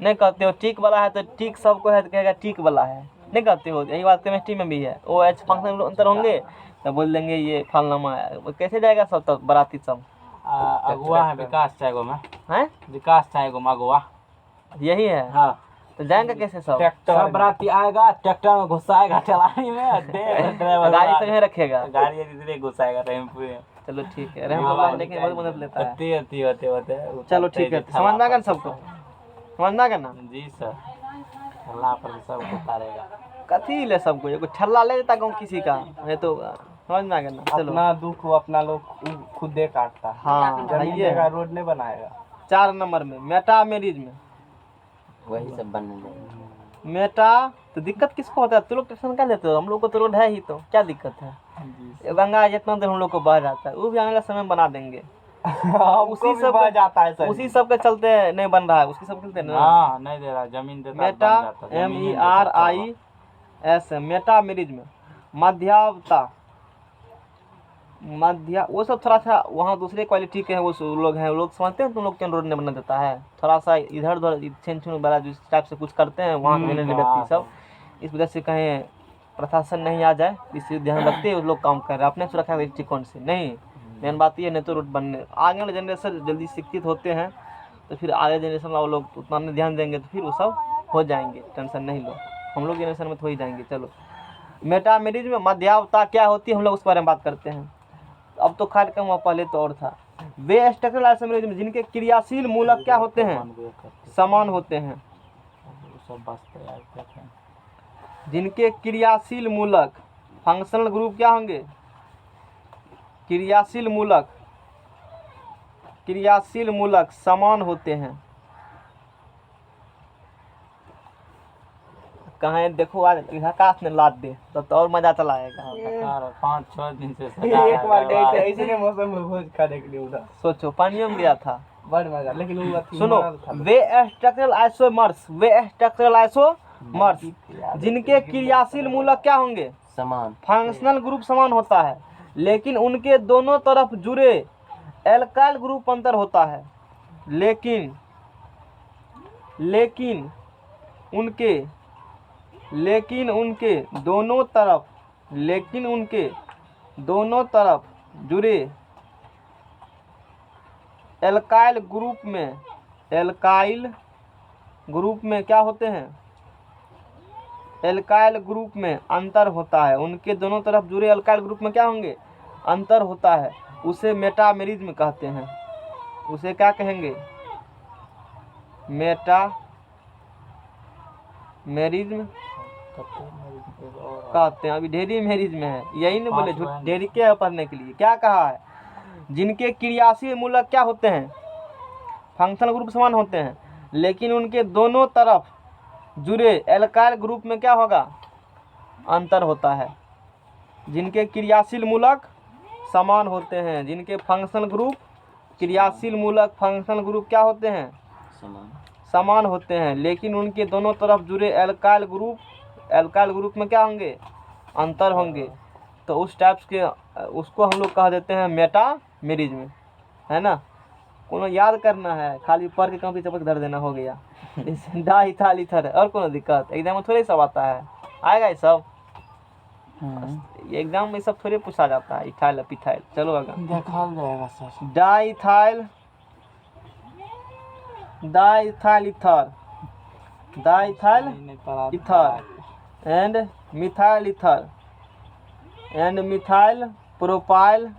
नहीं कहते हो टिक वाला है तो टिक सबको है तो कहेगा टिक वाला है, नहीं कहते हो। यही बात केमिस्ट्री में भी है, OH फंक्शनल ग्रुप अंतर होंगे तो बोल देंगे ये फलनामा है। वो कैसे जाएगा सब तक बराती सब। अगुआ है विकास चाहेगो में, हैं विकास चाहेगो में अगुआ यही है। हाँ, तो जाएंगे कैसे सब, सब बराती आएगा, ट्रैक्टर में घुसाएगा ठेलानी में, ड्राइवर गाड़ी से नहीं रखेगा, गाड़ी इधर घुसाएगा टेम्पो में। चलो ठीक है, रहम लेकिन बहुत मदद लेता है। होते चलो ठीक है, समझ में आ गया सबको, समझ में आ गया ना। जी सर, अल्लाह पर सब उतारेगा। कथी ले सबको, एगो ठल्ला ले देता गाँव किसी का, नहीं तो समझ में आ गया ना। चलो अपना दुख अपना लोग खुदे काटता है। हाँ जमीन ये देगा, रोड नहीं बनाएगा। 4 नंबर में मेटामेरिज्म में, वही सब बनने लगे। मेटा तो दिक्कत किसको होता है, तुम लोग टेंशन क्या लेते हो, हम लोग को तो रोड है ही, तो क्या दिक्कत है। ये गंगा जितना देर हम लोग को बह जाता है, वो भी आने वाला समय बना देंगे। उसी सब बह जाता है सर, उसी सब के चलते नहीं बन रहा है, उसी सब के चलते ना। हाँ नहीं दे रहा, जमीन देता है, मेटा बन जाता है। MERIS मेटामेरिज्म, मध्यावता मध्या, वो सब थोड़ा सा वहाँ दूसरे क्वालिटी के हैं वो लोग हैं। वो लोग समझते हैं तुम लोग क्यों रोड नहीं बना देता है, थोड़ा सा इधर उधर छेन छुन वाला जिस टाइप से कुछ करते हैं वहाँ के व्यक्ति सब। इस वजह से कहीं प्रशासन नहीं आ जाए, इसी ध्यान रखते हुए लोग काम कर रहे हैं अपने सुरक्षा दृष्टिकोण से। नहीं मेन बात ये, नहीं तो रोड बनने आगे वाले जनरेशन जल्दी शिक्षित होते हैं तो फिर आगे जनरेशन वाले लोग उतना नहीं ध्यान देंगे तो फिर वो सब हो जाएंगे, टेंशन नहीं लो। हम लोग जनरेशन में तो हो ही जाएंगे। चलो मेटामेरिज्म में मध्यावता क्या होती है, हम लोग उस बारे में बात करते हैं। अब तो कार्यक्रम हुआ, पहले तो और था। वे स्ट्रक्चरल आइसोमेरिज्म जिनके क्रियाशील मूलक क्या होते हैं, समान होते हैं। जिनके क्रियाशील मूलक फंक्शनल ग्रुप क्या होंगे, क्रियाशील मूलक समान होते हैं। कहाँ देखो आज आकाश ने लाद दे तो और मजा चला आएगा। 5-6 दिन से एक बार गए थे इसी मौसम में भोज खाने के लिए उधर, सोचो पानियों में गया था, बड़ मजा। लेकिन वो सुनो, वे स्ट्रक्चरल आइसोमर्स जिनके क्रियाशील मूलक क्या होंगे, समान। फंक्शनल ग्रुप समान होता है, लेकिन उनके दोनों तरफ जुड़े एल्काइल ग्रुप अंतर होता है। लेकिन उनके लेकिन उनके दोनों तरफ जुड़े एल्काइल ग्रुप में क्या होते हैं? एल्काइल ग्रुप में अंतर होता है। उनके दोनों तरफ जुड़े एल्काइल ग्रुप में क्या होंगे? अंतर होता है। उसे मेटामेरिज्म कहते हैं। उसे क्या कहेंगे? मेटामेरिज्म कहते हैं। अभी ढेरी मेरिज्म है, यही नहीं बोले झूठ, ढेरी क्या पढ़ने के लिए क्या कहा है? जिनके क्रियाशील मूलक क्या होते हैं? फंक्शनल ग्रुप समान होते हैं, लेकिन उनके दोनों तरफ जुड़े एल्काइल ग्रुप में क्या होगा? अंतर होता है। जिनके क्रियाशील मूलक समान होते हैं, जिनके फंक्शनल ग्रुप क्रियाशील मूलक फंक्शनल ग्रुप क्या होते हैं? समान होते हैं, लेकिन उनके दोनों तरफ जुड़े एल्काइल ग्रुप में क्या होंगे? अंतर होंगे। तो उस टाइप्स के उसको हम लोग कह देते हैं मेटामेरिज्म, है ना। कोनो याद करना है, खाली पढ़ के कॉपी चपक धर देना, हो गया। डाइथाइल ईथर और कोनो दिक्कत एग्जाम में थोड़ी सब आता है, आएगा ये सब एग्जाम में सब थोड़ी पूछा जाता है। इथाइल पिथाइल, चलो आगे देखा जाएगा sir. Diethyl ether and methyl ether and methyl propyl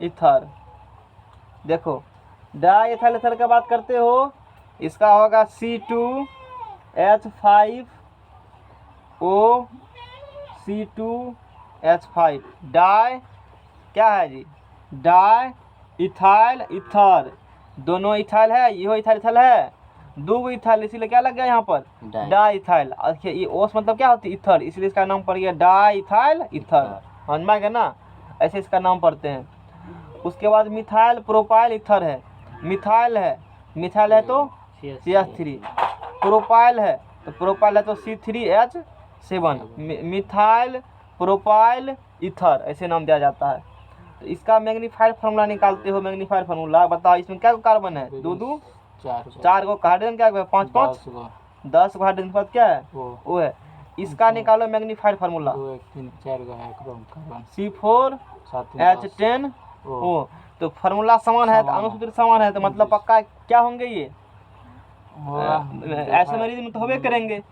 ether. देखो डाइथाइल ईथर का बात करते हो, इसका होगा C2H5O C2H5 डाई क्या है जी? Di ethyl ether. दोनों इथाइल है, ये इथाइल है, दो इथाइल, इसीलिए क्या लग गया यहाँ पर? Di ethyl. अच्छा ये ओस मतलब क्या होती है? ईथर, इसलिए इसका नाम पड़ गया डाई इथाइल ईथर। समझ में आ गया ना, ऐसे इसका नाम पढ़ते हैं। उसके बाद मिथाइल प्रोपाइल ईथर है। मिथाइल है तो CH3, प्रोपाइल है तो C3H7। मिथाइल प्रोपाइल ईथर ऐसे नाम दिया जाता है। तो इसका मैग्नीफाइड फार्मूला निकालते हो। मैग्नीफाइड फार्मूला बताओ, इसमें क्या कार्बन है? दो चार गो हाइड्रोजन, क्या 5 10 गो हाइड्रोजन पर क्या है? वो है। इसका निकालो मैग्नीफाइड फार्मूला, C4H10O। तो फार्मूला समान है, तो अनुसूत्र समान है, तो मतलब पक्का क्या होंगे ये? आइसोमेरिज्म तो होबे करेंगे।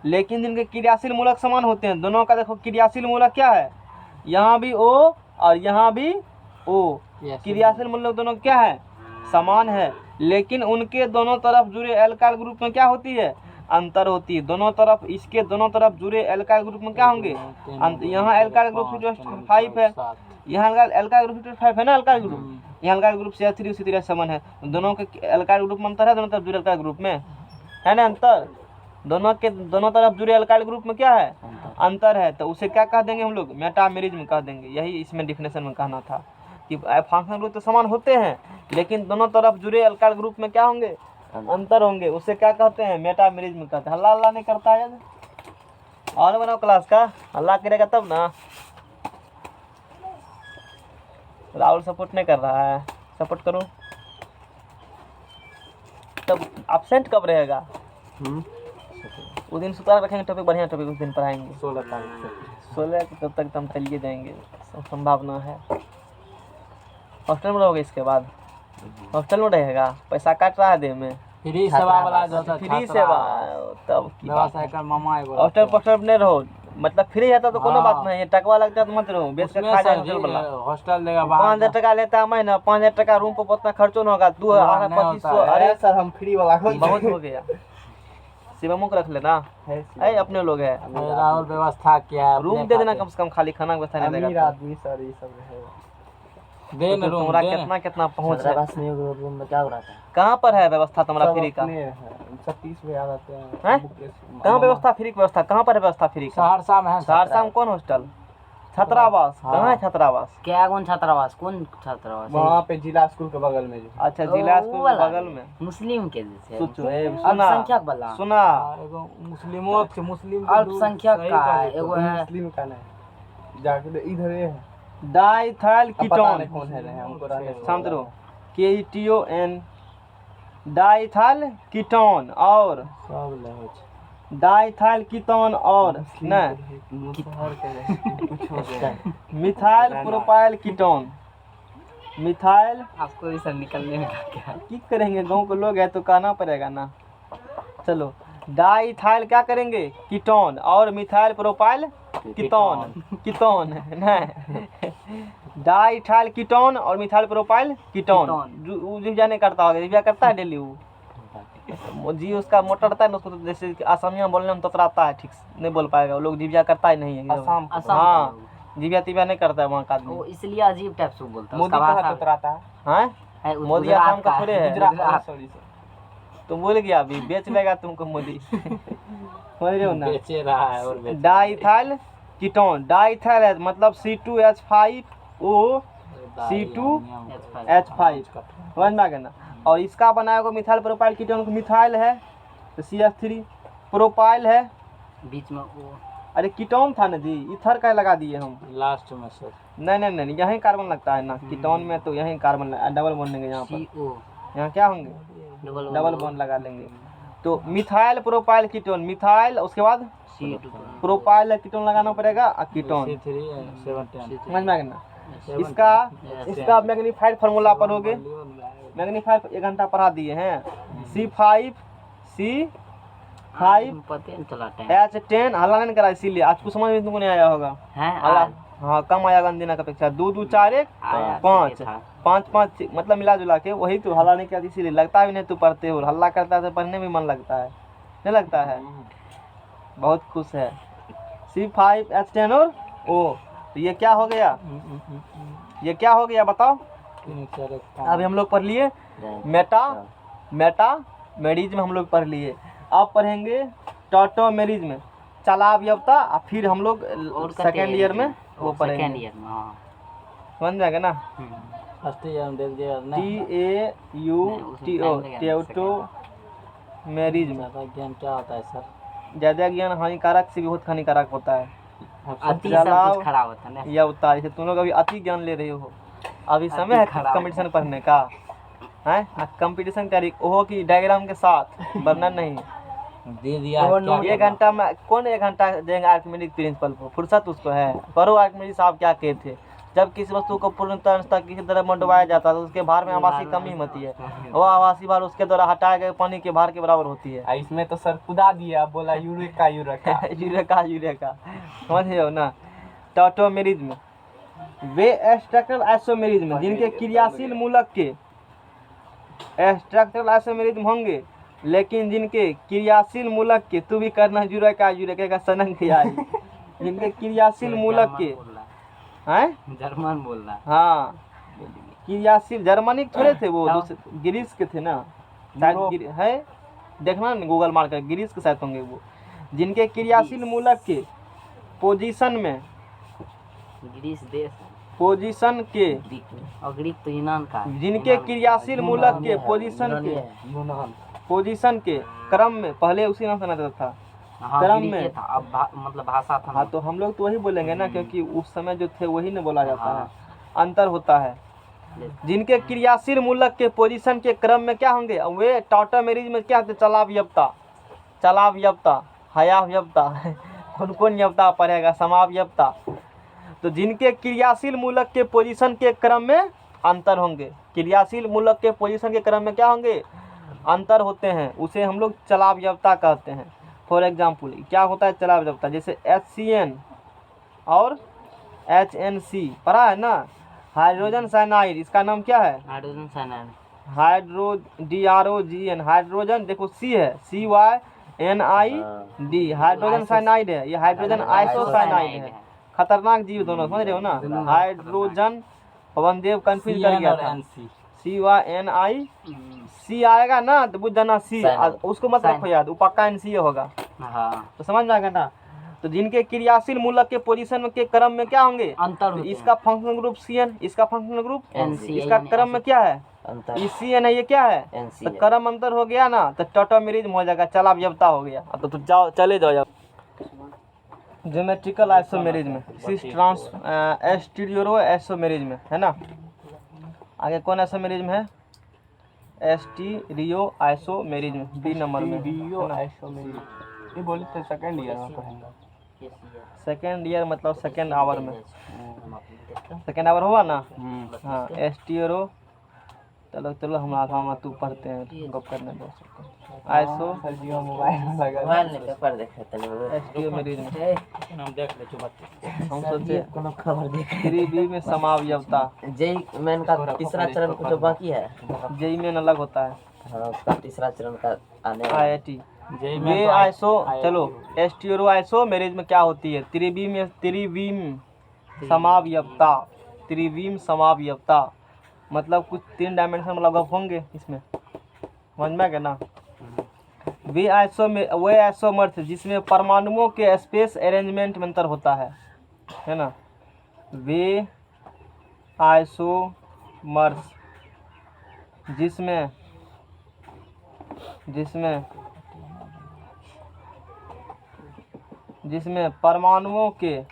लेकिन जिनके क्रियाशील मूलक समान होते हैं, दोनों का देखो क्रियाशील मूलक क्या है? यहाँ भी O और यहाँ भी O। क्रियाशील मूलक दोनों क्या है? समान है, लेकिन उनके दोनों तरफ जुड़े एल्काइल ग्रुप में क्या होती है? अंतर होती है। दोनों तरफ, इसके दोनों तरफ जुड़े एल्काइल ग्रुप में क्या होंगे? यहाँ एल्काइल ग्रुप 5 है, यहाँ एल्काइल ग्रुप 5 है ना। एल्काइल ग्रुप यहाँ एल्काइल ग्रुप C3 समान है। दोनों के एल्काइल ग्रुप में अंतर है, दोनों तरफ जुड़े एल्काइल ग्रुप में है ना अंतर। दोनों तरफ जुड़े एल्काइल ग्रुप में क्या है? अंतर है। तो उसे क्या कह देंगे हम लोग? मेटामेरिज्म कह देंगे। यही इसमें डिफिनेशन में कहना था कि फंक्शनल ग्रुप तो समान होते हैं, लेकिन दोनों तरफ जुड़े एल्काइल ग्रुप में क्या होंगे? अंतर होंगे। उसे क्या कहते हैं? मेटामेरिज्म कहते हैं। हल्ला अल्लाह नहीं करता है और बनाओ क्लास का, हल्ला करेगा तब ना। राहुल सपोर्ट नहीं कर रहा है, सपोर्ट करो। तब एब्सेंट कब रहेगा? उस दिन सुतार रखेंगे टॉपिक, बढ़िया टॉपिक उस दिन पढ़ाएंगे। 16 तारीख से 16 तब तक हम चलिए जाएंगे, संभावना है। हॉस्टल में रहोगे? इसके बाद हॉस्टल में रहेगा? पैसा काट रहा है देह में? फ्री सेवा वाला जो था, फ्री सेवा, तब व्यवसाय कर मामा है। हॉस्टल पोस्टर नहीं रहो, मतलब फ्री है तो कोनो बात नहीं है। टकवा लगता है तो मत रहो, बेच के खा जाए होटल वाला। हॉस्टल देगा 5000 टका लेता है महीना, 5000 टका रूम पर उतना खर्चो नहीं होगा। 2500। अरे सर हम फ्री वाला बहुत हो गया। शिवमो को रख लेना है, अपने लोग है। राहुल व्यवस्था किया है, रूम दे देना कम से कम, खाली खाना व्यवस्था नहीं अमीर देगा। आदमी सर ये सब है। देन तो रूम तुम्हारा देन। कितना पहुँच है? रूम में क्या हो रहा था? कहाँ पर है व्यवस्था तुम्हारा फ्री का? 36 में आ जाते हैं। हैं? कहाँ व्यवस्था फ्री की व्यवस्था कहाँ पर है? व्यवस्था फ्री का सहरसा में है। सहरसा में कौन हॉस्टल? छात्रावास कहाँ है? छात्रावास क्या? कौन छात्रावास? कौन छात्रावास? वहाँ पे जिला स्कूल के बगल में जो। अच्छा, जिला स्कूल के बगल में। मुस्लिम के जैसे सुना अल्पसंख्यक वाला। सुना एगो मुस्लिमों के मुस्लिम अल्पसंख्यक का एगो है। मुस्लिम का नहीं, जाके इधर है। डाइथाइल पता कीटोन। नहीं कौन है, हमको रहने दो। शांत रहो। KETON डाइथाइल कीटोन और सब ले हो छै डाइथाइल कीटोन और नहीं मिथाइल प्रोपाइल कीटोन। मिथाइल आपको ये सब निकलने में क्या की करेंगे, गांव के लोग हैं तो कहना पड़ेगा ना। चलो डाइथाइल क्या करेंगे कीटोन और मिथाइल प्रोपाइल कीटोन कीटोन नहीं डाइथाइल कीटोन और मिथाइल प्रोपाइल कीटोन। जीविया नहीं करता होगा, जीविया करता है डेली वो जी उसका मोटा रहता है ना, उसको तो जैसे असमिया बोलने में तोतराता है, ठीक से नहीं बोल पाएगा वो लोग, जीविया करता ही नहीं है। असम हाँ जीविया तीविया नहीं करता है वहाँ का आदमी। वो इसलिए अजीब टाइप से बोलता है, मोदी उसका कहाँ भाषा तोतराता है हाँ मोदी असम का थोड़े है, गुजरात सॉरी तुम बोल गया अभी बेच लेगा तुमको मोदी समझ रहे हो ना। बेचे रहा है और बेच डाइथाइल कीटोन, डाइथाइल है मतलब C2H5O C2H5 समझ में आ गया ना। और इसका बनाया हुआ मिथाइल प्रोपाइल कीटोन को मिथाइल है तो CH3, प्रोपाइल है, बीच में वो अरे कीटोन था ना जी, इथर का लगा दिए हम। लास्ट में सर नहीं यहीं कार्बन लगता है ना कीटोन में, तो यहीं कार्बन डबल बॉन्ड लेंगे यहाँ पर, CO यहाँ क्या होंगे डबल बॉन्ड लगा लेंगे। तो मिथाइल प्रोपाइल कीटोन, मिथाइल उसके बाद C2 प्रोपाइल कीटोन लगाना पड़ेगा और कीटोन C3 समझ में आ गया ना। इसका मैग्नीफाइड फार्मूला पढ़ोगे, मैग्नीफाइड 1 घंटा पढ़ा दिए हैं। C5 पता नहीं चला टाइम H10 हल्ला नहीं करा, इसीलिए आज कुछ समझ में तुमको नहीं आया होगा। है हल्ला हाँ कम आया गंदीना का अपेक्षा 2 2 4 1 5 5 5 मतलब मिला जुला के वही तो हल्ला नहीं किया, इसीलिए लगता भी नहीं तू पढ़ते हो, हल्ला करता है तो पढ़ने में मन लगता है, नहीं लगता है। बहुत खुश है। C5 H10 और O, तो ये क्या हो गया, ये क्या हो गया बताओ। अभी हम लोग पढ़ लिए मेटामेरिज्म हम लोग पढ़ लिए। अब पढ़ेंगे टॉटोमेरिज्म, चलावयवता, और फिर हम लोग सेकेंड ईयर में वो सेकेंड पढ़ेंगे, ईयर में हाँ समझ जाएगा ना। फर्स्ट ईयर में दे दिया टॉटोमेरिज्म। ज्यादा ज्ञान क्या होता है सर? ज्यादा ज्ञान हानिकारक से भी बहुत हानिकारक होता है। अति सब कुछ खराब होता है ना। या उतार जैसे तुम लोग अभी अति ज्ञान ले रहे हो, अभी समय है कंपटीशन पढ़ने का है, कंपटीशन तैयारी ओहो की डायग्राम के साथ, वर्णन नहीं। दे दिया ये घंटा में कौन 1 घंटा देंगे आर्किमिडीज प्रिंसिपल को, फुर्सत उसको है। करो आर्किमिडीज साहब क्या कहते थे, जब किसी वस्तु को पूर्णतः किसी तरह मंडवाया जाता है तो उसके भार में आवासी कमी होती है, वो आवासी भार उसके द्वारा हटाए गए पानी के भार के बराबर होती है। इसमें तो सर खुदा दिया, बोला यूरेका यूरेका समझ रहे हो ना। टॉटोमेरिज्म वे स्ट्रक्चरल आइसोमेरिज्म जिनके क्रियाशील मूलक के स्ट्रक्चरल आइसोमेरिज्म होंगे, लेकिन जिनके क्रियाशील मूलक के तू भी करना यूरेका का सनंग आई जिनके क्रियाशील मूलक के हैं जर्मन बोल रहा हाँ क्रियाशील जर्मनिक थोड़े थे वो, ग्रीस के थे ना शायद है, देखना ना गूगल मार कर, ग्रीस के साथ होंगे वो। जिनके क्रियाशील मूलक के पोजीशन में, ग्रीस देश पोजीशन के, और ग्रीक तो यूनान का है। जिनके क्रियाशील मूलक के पोजीशन के क्रम में, पहले उसी नाम से ना था हाँ, क्रम ग्रीक में था, अब मतलब भाषा था। हाँ तो हम लोग तो वही बोलेंगे ना, क्योंकि उस समय जो थे वही न बोला जाता है, अंतर होता है। जिनके क्रियाशील मूलक के पोजीशन के क्रम में क्या होंगे वे टॉटोमेरिज्म में क्या होते, चलावयवता हयावयवता कौन यवता पड़ेगा, समावयवता। तो जिनके क्रियाशील मूलक के पोजीशन के क्रम में अंतर होंगे, क्रियाशील मूलक के पोजीशन के क्रम में क्या होंगे अंतर होते हैं, उसे हम लोग चलावयवता कहते हैं। फॉर एग्जाम्पल क्या होता है चलावयवता, जैसे HCN और HNC पढ़ा है ना, हाइड्रोजन साइनाइड, इसका नाम क्या है हाइड्रोजन साइनाइड, DROGN हाइड्रोजन, देखो C है CYNID हाइड्रोजन साइनाइड है, ये हाइड्रोजन आइसोसाइनाइड है, खतरनाक जीव दोनों, समझ रहे हो ना। हाइड्रोजन पवन देव कंफ्यूज कर गया था, CYNI C आएगा ना तो बुझ जाना C, उसको मत रखो याद, वो पक्का NC होगा, हाँ तो समझ में आ गया ना। तो जिनके क्रियाशील मूलक के पोजीशन के क्रम में क्या होंगे अंतर तो होते इसका फंक्शनल ग्रुप CN, इसका फंक्शनल ग्रुप NC, इसका क्रम में क्या है अंतर ये CN है, ये क्या है NC तो क्रम अंतर हो गया ना, तो टॉटोमेरिज्म हो जाएगा, चलावयवता हो गया। तो तुम जाओ चले जाओ ज्योमेट्रिकल आइसोमेरिज्म, स्टीरियो आइसोमेरिज्म है ना। आगे कौन आइसोमेरिज्म है, एस्टीरियो आइसोमेरिज्म बी नंबर में, वीडियो आइसोमेरिक, ये बोले थे सेकंड ईयर में पढ़ेंगे। सेकेंड ईयर मतलब सेकेंड आवर में, सेकेंड आवर होगा ना। हाँ एस्टीरो, चलो चलो हम तू पढ़ते हैं गप करने दो आइसो सर जी मोबाइल में लगा मोबाइल में पेपर देखे तले एस्टीरोमेरिज्म। हम देख ले चुप हम सोचे कोनो खबर देखे 3B में समावयवता, जेई मेन का तीसरा चरण कुछ बाकी है। जेई में अलग होता है, हाँ उसका तीसरा चरण का आने वाला है। IIT वे आइसो। चलो एस्टीरो आइसोमेरिज्म में क्या होती है, त्रिविम समावयवता, त्रिविम समावयवता मतलब कुछ 3 डायमेंशन मतलब होंगे इसमें, समझ में आ गया ना। वे आइसोमर्स जिसमें परमाणुओं के स्पेस अरेंजमेंट में अंतर होता है ना। वे आइसोमर्स जिसमें परमाणुओं के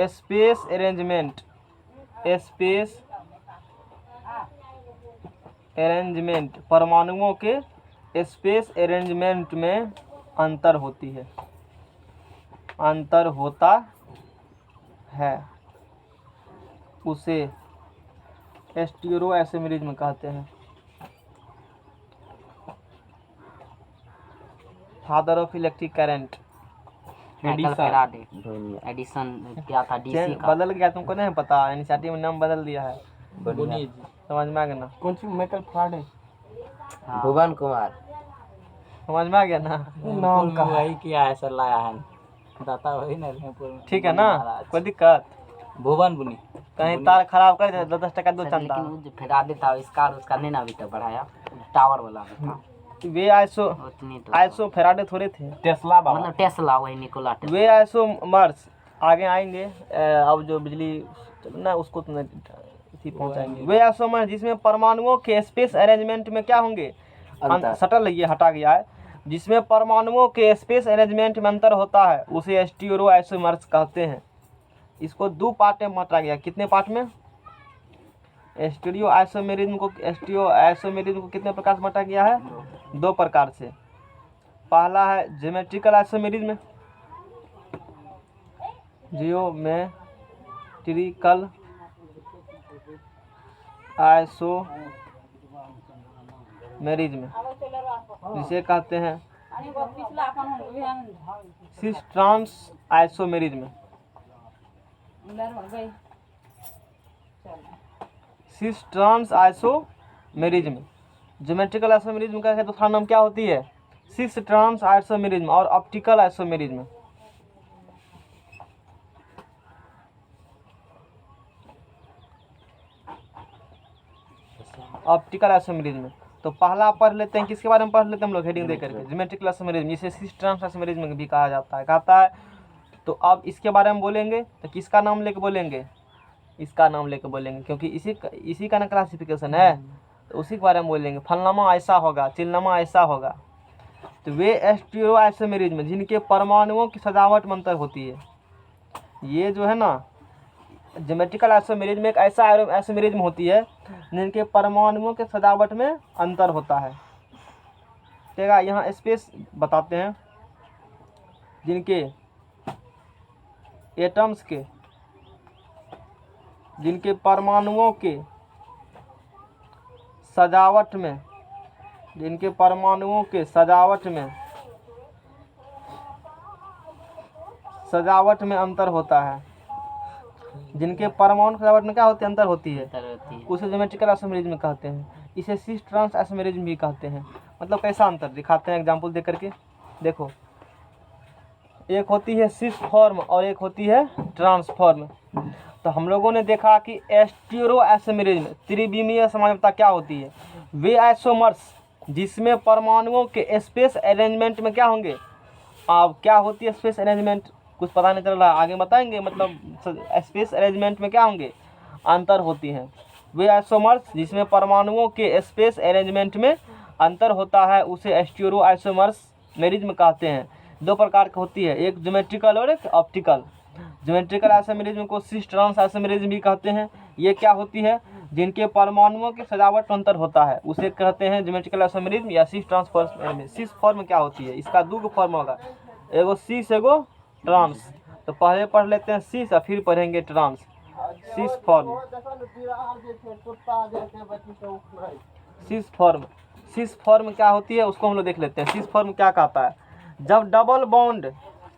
स्पेस अरेंजमेंट परमाणुओं के स्पेस अरेंजमेंट में अंतर होता है उसे एस्टीरो आइसोमेरिज्म कहते हैं। Father of electric current Michael Faraday, Edison क्या था डीसी का। बदल गया, तुमको नहीं पता, इनिशिएटिव में नाम बदल दिया है, समझ में आ गया ना। कौन सी माइकल फैराडे? भुवन कुमार, समझ में आ गया ना। नाम का वही किया है सर, लाया है दाता वही ना ठीक है ना, कोई दिक्कत। भुवन बुनी कहीं तार खराब कर दे 10 टका दो सर, चंदा। लेकिन वो जो फैराडे था उसका नहीं ना अभी तक बढ़ाया, टावर वाला में था वे उतनी तो। आइसो फैराडे थोड़े थे, टेस्ला बाबा। मतलब टेस्ला वही निकोला टेस्ला। वे आइसोमर्स आगे आएंगे। अब जो बिजली ना उसको तो इसी पहुंचाएंगे। वे आइसोमर्स जिसमें परमाणुओं के स्पेस अरेंजमेंट में क्या होंगे, सटल ये हटा गया है, जिसमें परमाणुओं के स्पेस अरेंजमेंट में अंतर होता है उसे एस्टीरो आइसोमर्स कहते हैं। इसको 2 पार्ट में बांटा गया। कितने पार्ट में? एस्टीरो आइसोमेरिज्म को कितने प्रकार से बांटा गया है? 2 प्रकार से। पहला है ज्योमेट्रिकल आइसोमेरिज्म, जियोमेट्रिकल आइसोमेरिज्म जिसे कहते हैं cis trans isomerism. Cis trans isomerism geometrical isomerism का दूसरा नाम क्या होती है? सिस ट्रांस आइसोमेरिज्म और ऑप्टिकल आइसोमेरिज्म। ऑप्टिकल आइसोमेरिज्म तो पहला पढ़ लेते हैं, किसके बारे में पढ़ लेते हैं हम लोग हेडिंग दे करके, ज्योमेट्रिकल आइसोमेरिज्म जिसे सिस ट्रांस आइसोमेरिज्म भी कहा जाता है। तो अब इसके बारे में बोलेंगे तो किसका नाम लेके बोलेंगे? इसका नाम लेके बोलेंगे, क्योंकि इसी का ना क्लासिफिकेशन है, तो उसी के बारे में बोलेंगे। फलनामा ऐसा होगा, चिलनामा ऐसा होगा। तो वे एस्टीरो आइसोमेरिज्म जिनके परमाणुओं की सजावट में अंतर होती है। ये जो है ना ज्योमेट्रिकल आइसोमेरिज्म एक ऐसा आइसोमेरिज्म होती है जिनके परमाणुओं के सजावट में अंतर होता है। ठीक है, यहाँ स्पेस बताते हैं जिनके एटम्स के, जिनके परमाणुओं के सजावट में, जिनके परमाणुओं के सजावट में अंतर होता है, जिनके परमाणु सजावट में क्या होती है? अंतर होती है, उसे ज्योमेट्रिकल आइसोमेरिज्म कहते हैं। इसे सिस ट्रांस आइसोमेरिज्म भी कहते हैं। मतलब कैसा अंतर दिखाते हैं एग्जांपल दे करके। देखो, एक होती है सिस फॉर्म और एक होती है ट्रांसफॉर्म। तो हम लोगों ने देखा कि एस्टीरो आइसोमेरिज्म त्रिविमीय समानता क्या होती है? वे आइसोमर्स जिसमें परमाणुओं के स्पेस अरेंजमेंट में क्या होंगे? अब क्या होती है स्पेस अरेंजमेंट? कुछ पता नहीं चल रहा, आगे बताएंगे। मतलब स्पेस अरेंजमेंट में क्या होंगे? अंतर होती हैं। वे आइसोमर्स जिसमें परमाणुओं के स्पेस अरेंजमेंट में अंतर होता है उसे एस्टीरो आइसोमेरिज्म कहते हैं। 2 प्रकार की होती है, एक ज्योमेट्रिकल और एक ऑप्टिकल। ज्योमेट्रिकल आइसोमेरिज्म को सिस ट्रांस आइसोमेरिज्म भी कहते हैं। ये क्या होती है? जिनके परमाणुओं की सजावट में अंतर होता है उसे कहते हैं ज्योमेट्रिकल आइसोमेरिज्म या सिस ट्रांसफॉर्म। सिस फॉर्म क्या होती है, इसका दो फॉर्म होगा, एगो सिस एगो ट्रांस। तो पहले पढ़ लेते हैं सिस और फिर पढ़ेंगे trans. Cis form, cis form क्या होती है उसको हम लोग देख लेते हैं। सिस फॉर्म क्या कहता है, जब डबल बॉन्ड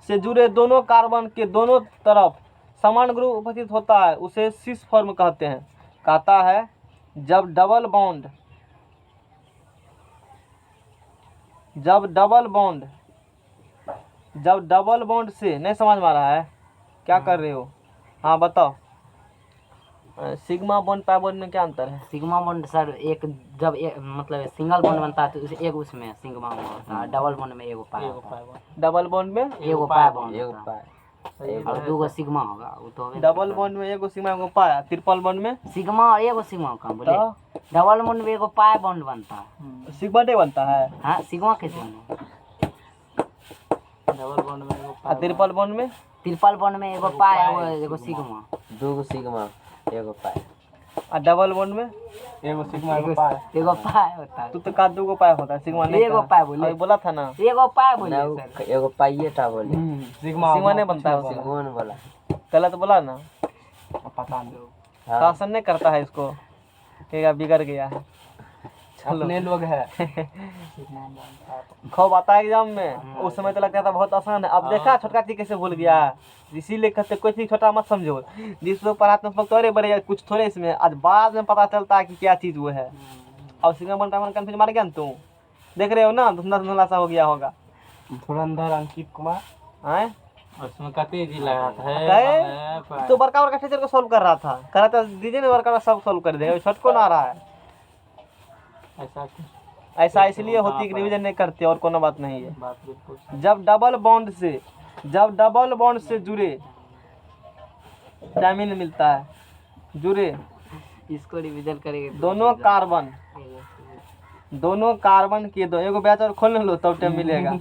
से जुड़े दोनों कार्बन के दोनों तरफ समान ग्रुप उपस्थित होता है उसे सिस फॉर्म कहते हैं। कहता है जब डबल बॉन्ड से, नहीं समझ में आ रहा है क्या कर रहे हो, हाँ बताओ। सिग्मा बॉन्ड पाई बॉन्ड में क्या अंतर है? सिग्मा बॉन्ड सर एक जब मतलब सिंगल बॉन्ड बनता है तो उसे एक उसमें सिग्मा बॉन्ड होता है, डबल बॉन्ड में एगो पाई होता है। डबल बॉन्ड में एगो पाई बॉन्ड एगो होता है पाई, और दूगो सिग्मा होगा, वो तो होवे। डबल बॉन्ड में एगो सिग्मा एगो पाई, ट्रिपल बॉन्ड में सिग्मा और एगो सिग्मा का बोले, डबल बॉन्ड में एगो पाई बॉन्ड बनता है। सिग्मा नहीं बनता है। हाँ सिग्मा कैसे बने? डबल बॉन्ड में एगो और ट्रिपल बॉन्ड में ट्रिपल बॉन्ड में एगो पाई एगो सिग्मा। दूगो सिग्मा एगो पाई। और डबल बॉन्ड में एगो सिग्मा एगो पाई। एगो पाई होता है। तू तो का दूगो पाई होता है, सिग्मा नहीं एगो कहा। पाई बोले। अभी बोला था ना, एगो पाई बोले ना, सर। एगो पाइये टा बोले, सिग्मा सिग्मा नहीं बनता है उसमें। सिग्मोन बोला। गलत बोला ना, पता नहीं, हाँ, शासन नहीं करता है इसको, कहेगा बिगड़ गया है। अपने लोग है। खूब आता है एग्जाम में, उस समय तो लगता था बहुत आसान है, अब देखा छोटका चीज कैसे भूल गया है। इसीलिए कहते कोई चीज छोटा मत समझो, जिस लोग पढ़ाते हैं तो अरे बड़े कुछ थोड़े इसमें, आज बाद में पता चलता है कि क्या चीज वो है। अब sigma bond pi bond confuse मार गया ना तू, देख रहे हो ना, धुंधला धुंधला सा हो गया होगा। धुरंधर अंकित कुमार, हैं उसमें कते जी लगा कहे तो बड़का बड़का टीचर को सॉल्व कर रहा था, कह रहा था दीजिए ना बड़का सब सॉल्व कर देगा, शॉर्ट को ना आ रहा है। ऐसा ऐसा इसलिए होती है कि रिवीजन नहीं करते, और कोनो बात नहीं है। बात बिल्कुल। जब डबल बॉन्ड से जुड़े विटामिन मिलता है, जुड़े इसको रिवीजन करेंगे तो दोनों कार्बन के दो, एगो बैच और खोल लो तब टाइम मिलेगा।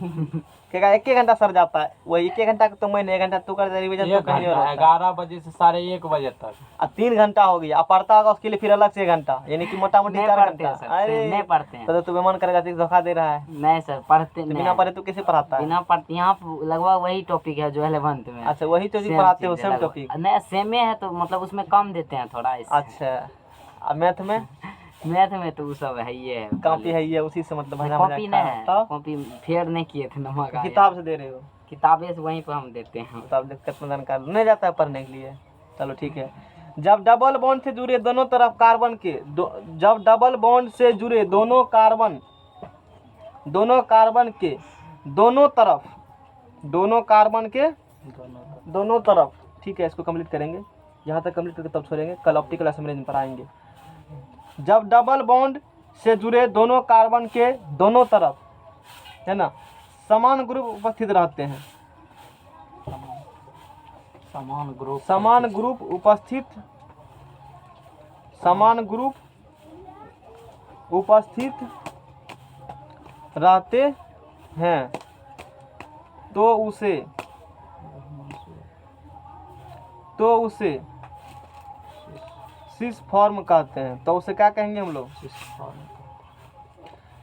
कहेगा 1 घंटा सर जाता है, वही 1 घंटा तो मैंने 1 घंटा तू कर दे रिवीजन, तो कहीं और होता है। 11 बजे से 1:30 बजे तक। और 3 घंटा हो गया, अब पढ़ता होगा उसके लिए फिर अलग से 1 घंटा, यानी कि मोटा मोटी नहीं 4 पढ़ते हैं घंटा। सर, नहीं पढ़ते हैं। तो तुम्हें मन करेगा तो धोखा दे रहा है, नहीं सर पढ़ते तो नहीं। बिना पढ़े तू कैसे पढ़ाता है? बिना पढ़ते यहाँ लगभग वही टॉपिक है जो 11th में। अच्छा वही तो Same पढ़ाते हो, चीज़ है सेम लगभग। टॉपिक। नहीं सेम है तो मतलब उसमें कम देते हैं थोड़ा इससे। अच्छा, अब मैथ में मैथ में तो वो सब है ही है। कॉपी है, ये उसी से मतलब मजा कॉपी मजा नहीं है, तो कॉपी फेयर नहीं किए थे, नमक आया। किताब से दे रहे हो, किताबें से वहीं पर हम देते हैं। किताब दिक्कत में जानकार नहीं जाता है पढ़ने के लिए। चलो ठीक है। जब डबल बॉन्ड से जुड़े दोनों तरफ कार्बन के जब डबल बॉन्ड से जुड़े दोनों कार्बन के दोनों तरफ, ठीक है, इसको कंप्लीट करेंगे, यहाँ तक कंप्लीट करके तब छोड़ेंगे, कल ऑप्टिकल आइसोमेरिज्म पर आएंगे। जब डबल बॉन्ड से जुड़े दोनों कार्बन के दोनों तरफ, है ना, समान ग्रुप उपस्थित रहते हैं, समान ग्रुप उपस्थित रहते हैं, तो उसे सिस फॉर्म कहते हैं। तो उसे क्या कहेंगे हम लोग?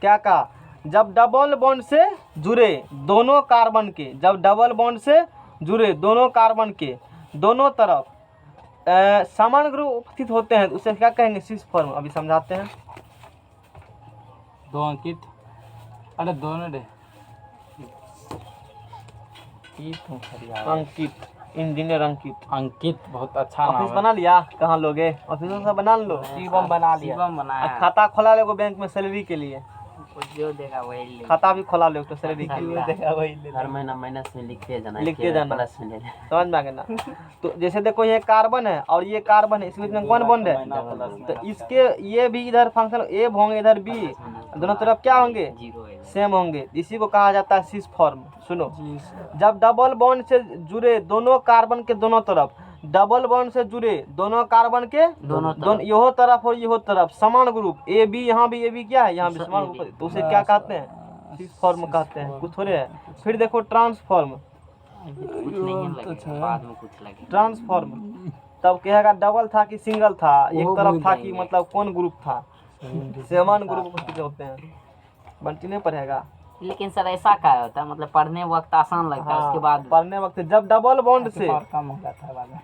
क्या कहा? जब डबल बॉन्ड से जुड़े दोनों कार्बन के दोनों तरफ समान ग्रुप उपस्थित होते हैं, उसे क्या कहेंगे? Cis form. अभी समझाते हैं। 2 अंकित, अरे दोनों दे अंकित, इंजीनियर अंकित। अंकित बहुत अच्छा नाम ऑफिस है। बना लिया? कहाँ लोगे? ऑफिस से बना लो। शिवम बना लिया। शिवम बनाया, खाता खोला लोगे बैंक में सैलरी के लिए, जो देगा वही ले। खाता भी खोला लो तो सैलरी के लिए। हर महीना माइनस में लिखते जाना, लिखते जाना। प्लस में ले समझ में आ गया ना? तो जैसे देखो ये कार्बन है और ये कार्बन है, इसके बीच में कौन बॉन्ड है? तो इसके ये भी इधर फंक्शन ए होंगे, इधर बी, दोनों तरफ क्या होंगे? 0 है। सेम होंगे। इसी को कहा जाता है सिस फॉर्म। सुनो, जब डबल बॉन्ड से जुड़े दोनों कार्बन के दोनों तरफ, डबल बॉन्ड से जुड़े दोनों कार्बन के दोनों यो तरफ और यो तरफ समान ग्रुप, ए बी, यहाँ भी ए बी क्या है, यहाँ भी समान ग्रुप, तो उसे क्या कहते हैं? सिस फॉर्म कहते हैं। कुछ थोड़े है। फिर देखो ट्रांसफॉर्म। कुछ नहीं लगेगा, बाद में कुछ लगेगा। ट्रांसफॉर्म तब कहेगा डबल था कि सिंगल था, एक वो तरफ भूल था कि जाएंगे। मतलब कौन ग्रुप था, समान ग्रुप उपस्थित होते हैं। बंटी नहीं पढ़ेगा। लेकिन सर ऐसा क्या होता है, मतलब पढ़ने वक्त आसान लगता है, उसके बाद पढ़ने वक्त जब डबल बॉन्ड से और कम हो जाता है बाद में।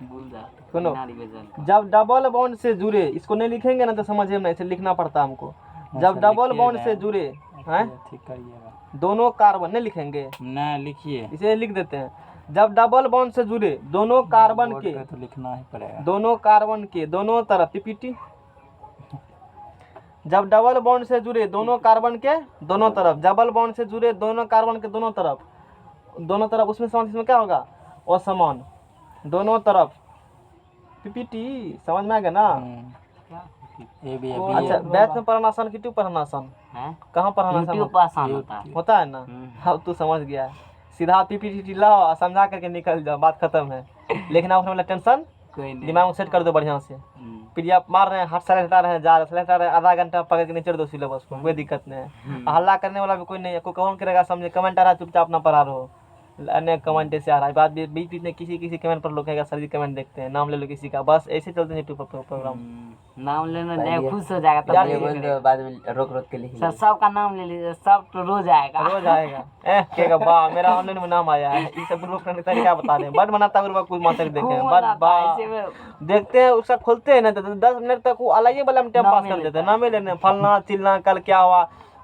भूल जाते सुनो, बिना रिवीजन का। जब डबल बॉन्ड से जुड़े, इसको नहीं लिखेंगे ना तो समझिए नहीं, इसे लिखना पड़ता हमको। जब डबल बॉन्ड से जुड़े हैं ठीक करिएगा। दोनों कार्बन, नहीं लिखेंगे ना लिखिए, इसे लिख देते हैं। जब डबल बॉन्ड से जुड़े दोनों कार्बन बोर्ड के, पे तो लिखना ही पड़ेगा। दोनों कार्बन के दोनों तरफ पीपीटी। जब डबल बॉन्ड से जुड़े दोनों कार्बन के दोनों तरफ, डबल बॉन्ड से जुड़े दोनों कार्बन के दोनों तरफ उसमें समान, इसमें क्या होगा असमान, दोनों तरफ पीपीटी। समझ में आ गया ना? ए बी अच्छा, बैच में पढ़ना आसान कि ट्यूब पढ़ना आसान? हैं? कहाँ पढ़ना आसान यूट्यूब पर आसान होता है। होता है ना? अब तू समझ गया है। सीधा पीपीटी लाओ और समझा करके निकल जाओ, बात खत्म है। लिखना उठने वाला टेंशन कोई नहीं। दिमाग में सेट कर दो बढ़िया से। पीडीएफ मार रहे हैं, हाथ सारे हटा रहे हैं, जा रहे हटा रहे हैं, आधा घंटा पकड़ के नीचे दो सिलेबस को, कोई दिक्कत नहीं है। हल्ला करने वाला भी कोई नहीं है, कोई कौन करेगा समझे। कमेंट आ रहा है चुपचाप अपना पढ़ा रहो, अनेक कमेंट से आ रहा है। बात बीच बीच में किसी कमेंट पर लोग कहेगा सर जी कमेंट देखते हैं, नाम ले लो किसी का, बस ऐसे चलते हैं यूट्यूब पर प्रोग्राम। नाम लेना नहीं, खुश हो जाएगा तब यार, ये नहीं बोल करेगा। दो बाद में रोक रोक के लिख सर सबका नाम ले लीजिए, सब तो रोज आएगा। रोज आएगा। कहेगा वाह मेरा ऑनलाइन में नाम आया है। ये सब ग्रुप करने का तरीका बता रहे हैं, बट बनाता ग्रुप कुछ मास्टर देखे हैं, खूब बट बनाता है, ऐसे में देखते हैं उसका खोलते हैं ना तो 10 मिनट तक वो अलग वाला में टाइम पास कर देते हैं, नाम ही लेने फलना चिलना कल क्या हुआ।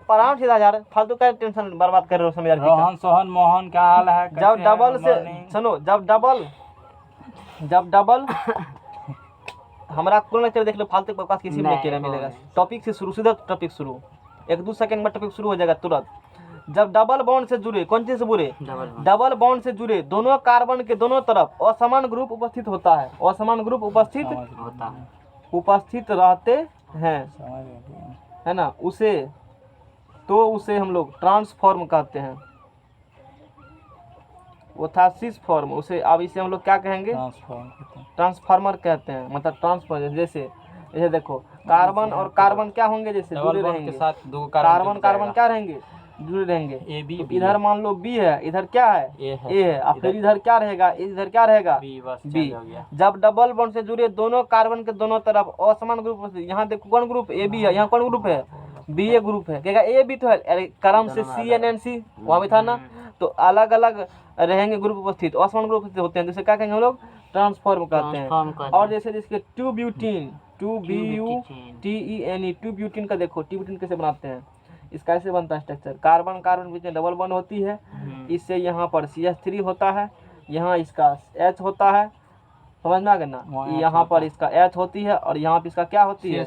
पर आराम सीधा यार, फालतू का टेंशन बर्बाद कर रहे हो समय यार। रोहन सोहन मोहन का हाल है? जब डबल से सुनो, जब डबल हमारा कौन लेक्चर देख लो, फालतू के बकवास किसी में नहीं, नहीं मिलेगा। टॉपिक से शुरू, सीधा टॉपिक शुरू, 1-2 सेकंड में टॉपिक शुरू हो जाएगा तुरंत। जब डबल बॉन्ड से जुड़े, कौन चीज से जुड़े? डबल बॉन्ड से जुड़े दोनों कार्बन के दोनों तरफ असमान ग्रुप उपस्थित होता है, असमान ग्रुप उपस्थित रहते हैं, है ना? उसे हम लोग ट्रांसफॉर्म कहते हैं। वो था सिस फॉर्म, उसे अब इसे हम लोग क्या कहेंगे? ट्रांसफार्मर कहते हैं। मतलब ट्रांसफॉर्म, जैसे देखो कार्बन और कार्बन क्या होंगे, जैसे जुड़े रहेंगे, कार्बन क्या रहेंगे? जुड़े रहेंगे। तो इधर मान लो बी है, इधर क्या है? ए है, और फिर इधर क्या रहेगा? इधर क्या रहेगा? बी। जब डबल बॉन्ड से जुड़े दोनों कार्बन के दोनों तरफ असमान ग्रुप, यहाँ देखो कौन ग्रुप? ए बी है। यहाँ कौन ग्रुप है? बी ए ग्रुप है। कहेगा ए बी तो है, अरे क्रम से CN&C वहाँ भी था ना। तो अलग अलग रहेंगे ग्रुप उपस्थित, असमान ग्रुप उपस्थित होते हैं, जैसे क्या कहेंगे हम लोग? ट्रांसफॉर्म कहते हैं। और जैसे जिसके ट्यूब्यूटीन, TUBUTENE, ट्यूब्यूटीन का देखो, ट्यूब्यूटीन कैसे बनाते हैं? इसका ऐसे बनता है स्ट्रक्चर, कार्बन कार्बन बीच में डबल बॉन्ड होती है, इससे यहाँ पर CH3 होता है, यहाँ इसका H होता है, समझ में आ गया ना? यहाँ पर इसका H होती है और यहाँ पर इसका क्या होती है?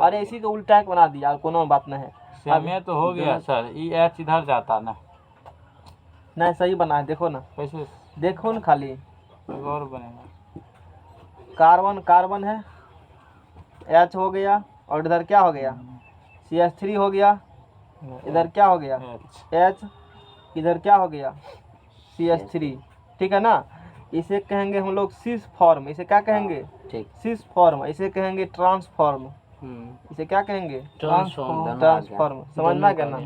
अरे इसी को उल्टा बना दिया, कोनो बात नहीं है। अब ये तो हो गया सर, EH इधर जाता ना, नहीं सही बना है, देखो ना, कैसे देखो ना, खाली और बनेगा? कार्बन कार्बन है, H हो गया, और इधर क्या हो गया? CH3 हो गया, इधर क्या हो गया? H, इधर क्या हो गया? CH3, ठीक है ना? इसे कहेंगे हम लोग सिस फॉर्म। इसे क्या कहेंगे? Cis form. इसे कहेंगे ट्रांसफॉर्म। इसे क्या कहेंगे? ट्रांसफॉर्म। समझ में आ गया ना?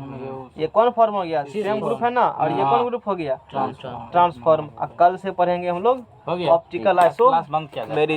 ये कौन फॉर्म हो गया? सेम ग्रुप है ना, और ये कौन ग्रुप हो गया? ट्रांसफॉर्म। कल से पढ़ेंगे हम लोग ऑप्टिकल आइसो। बंद किया जाए। मेरी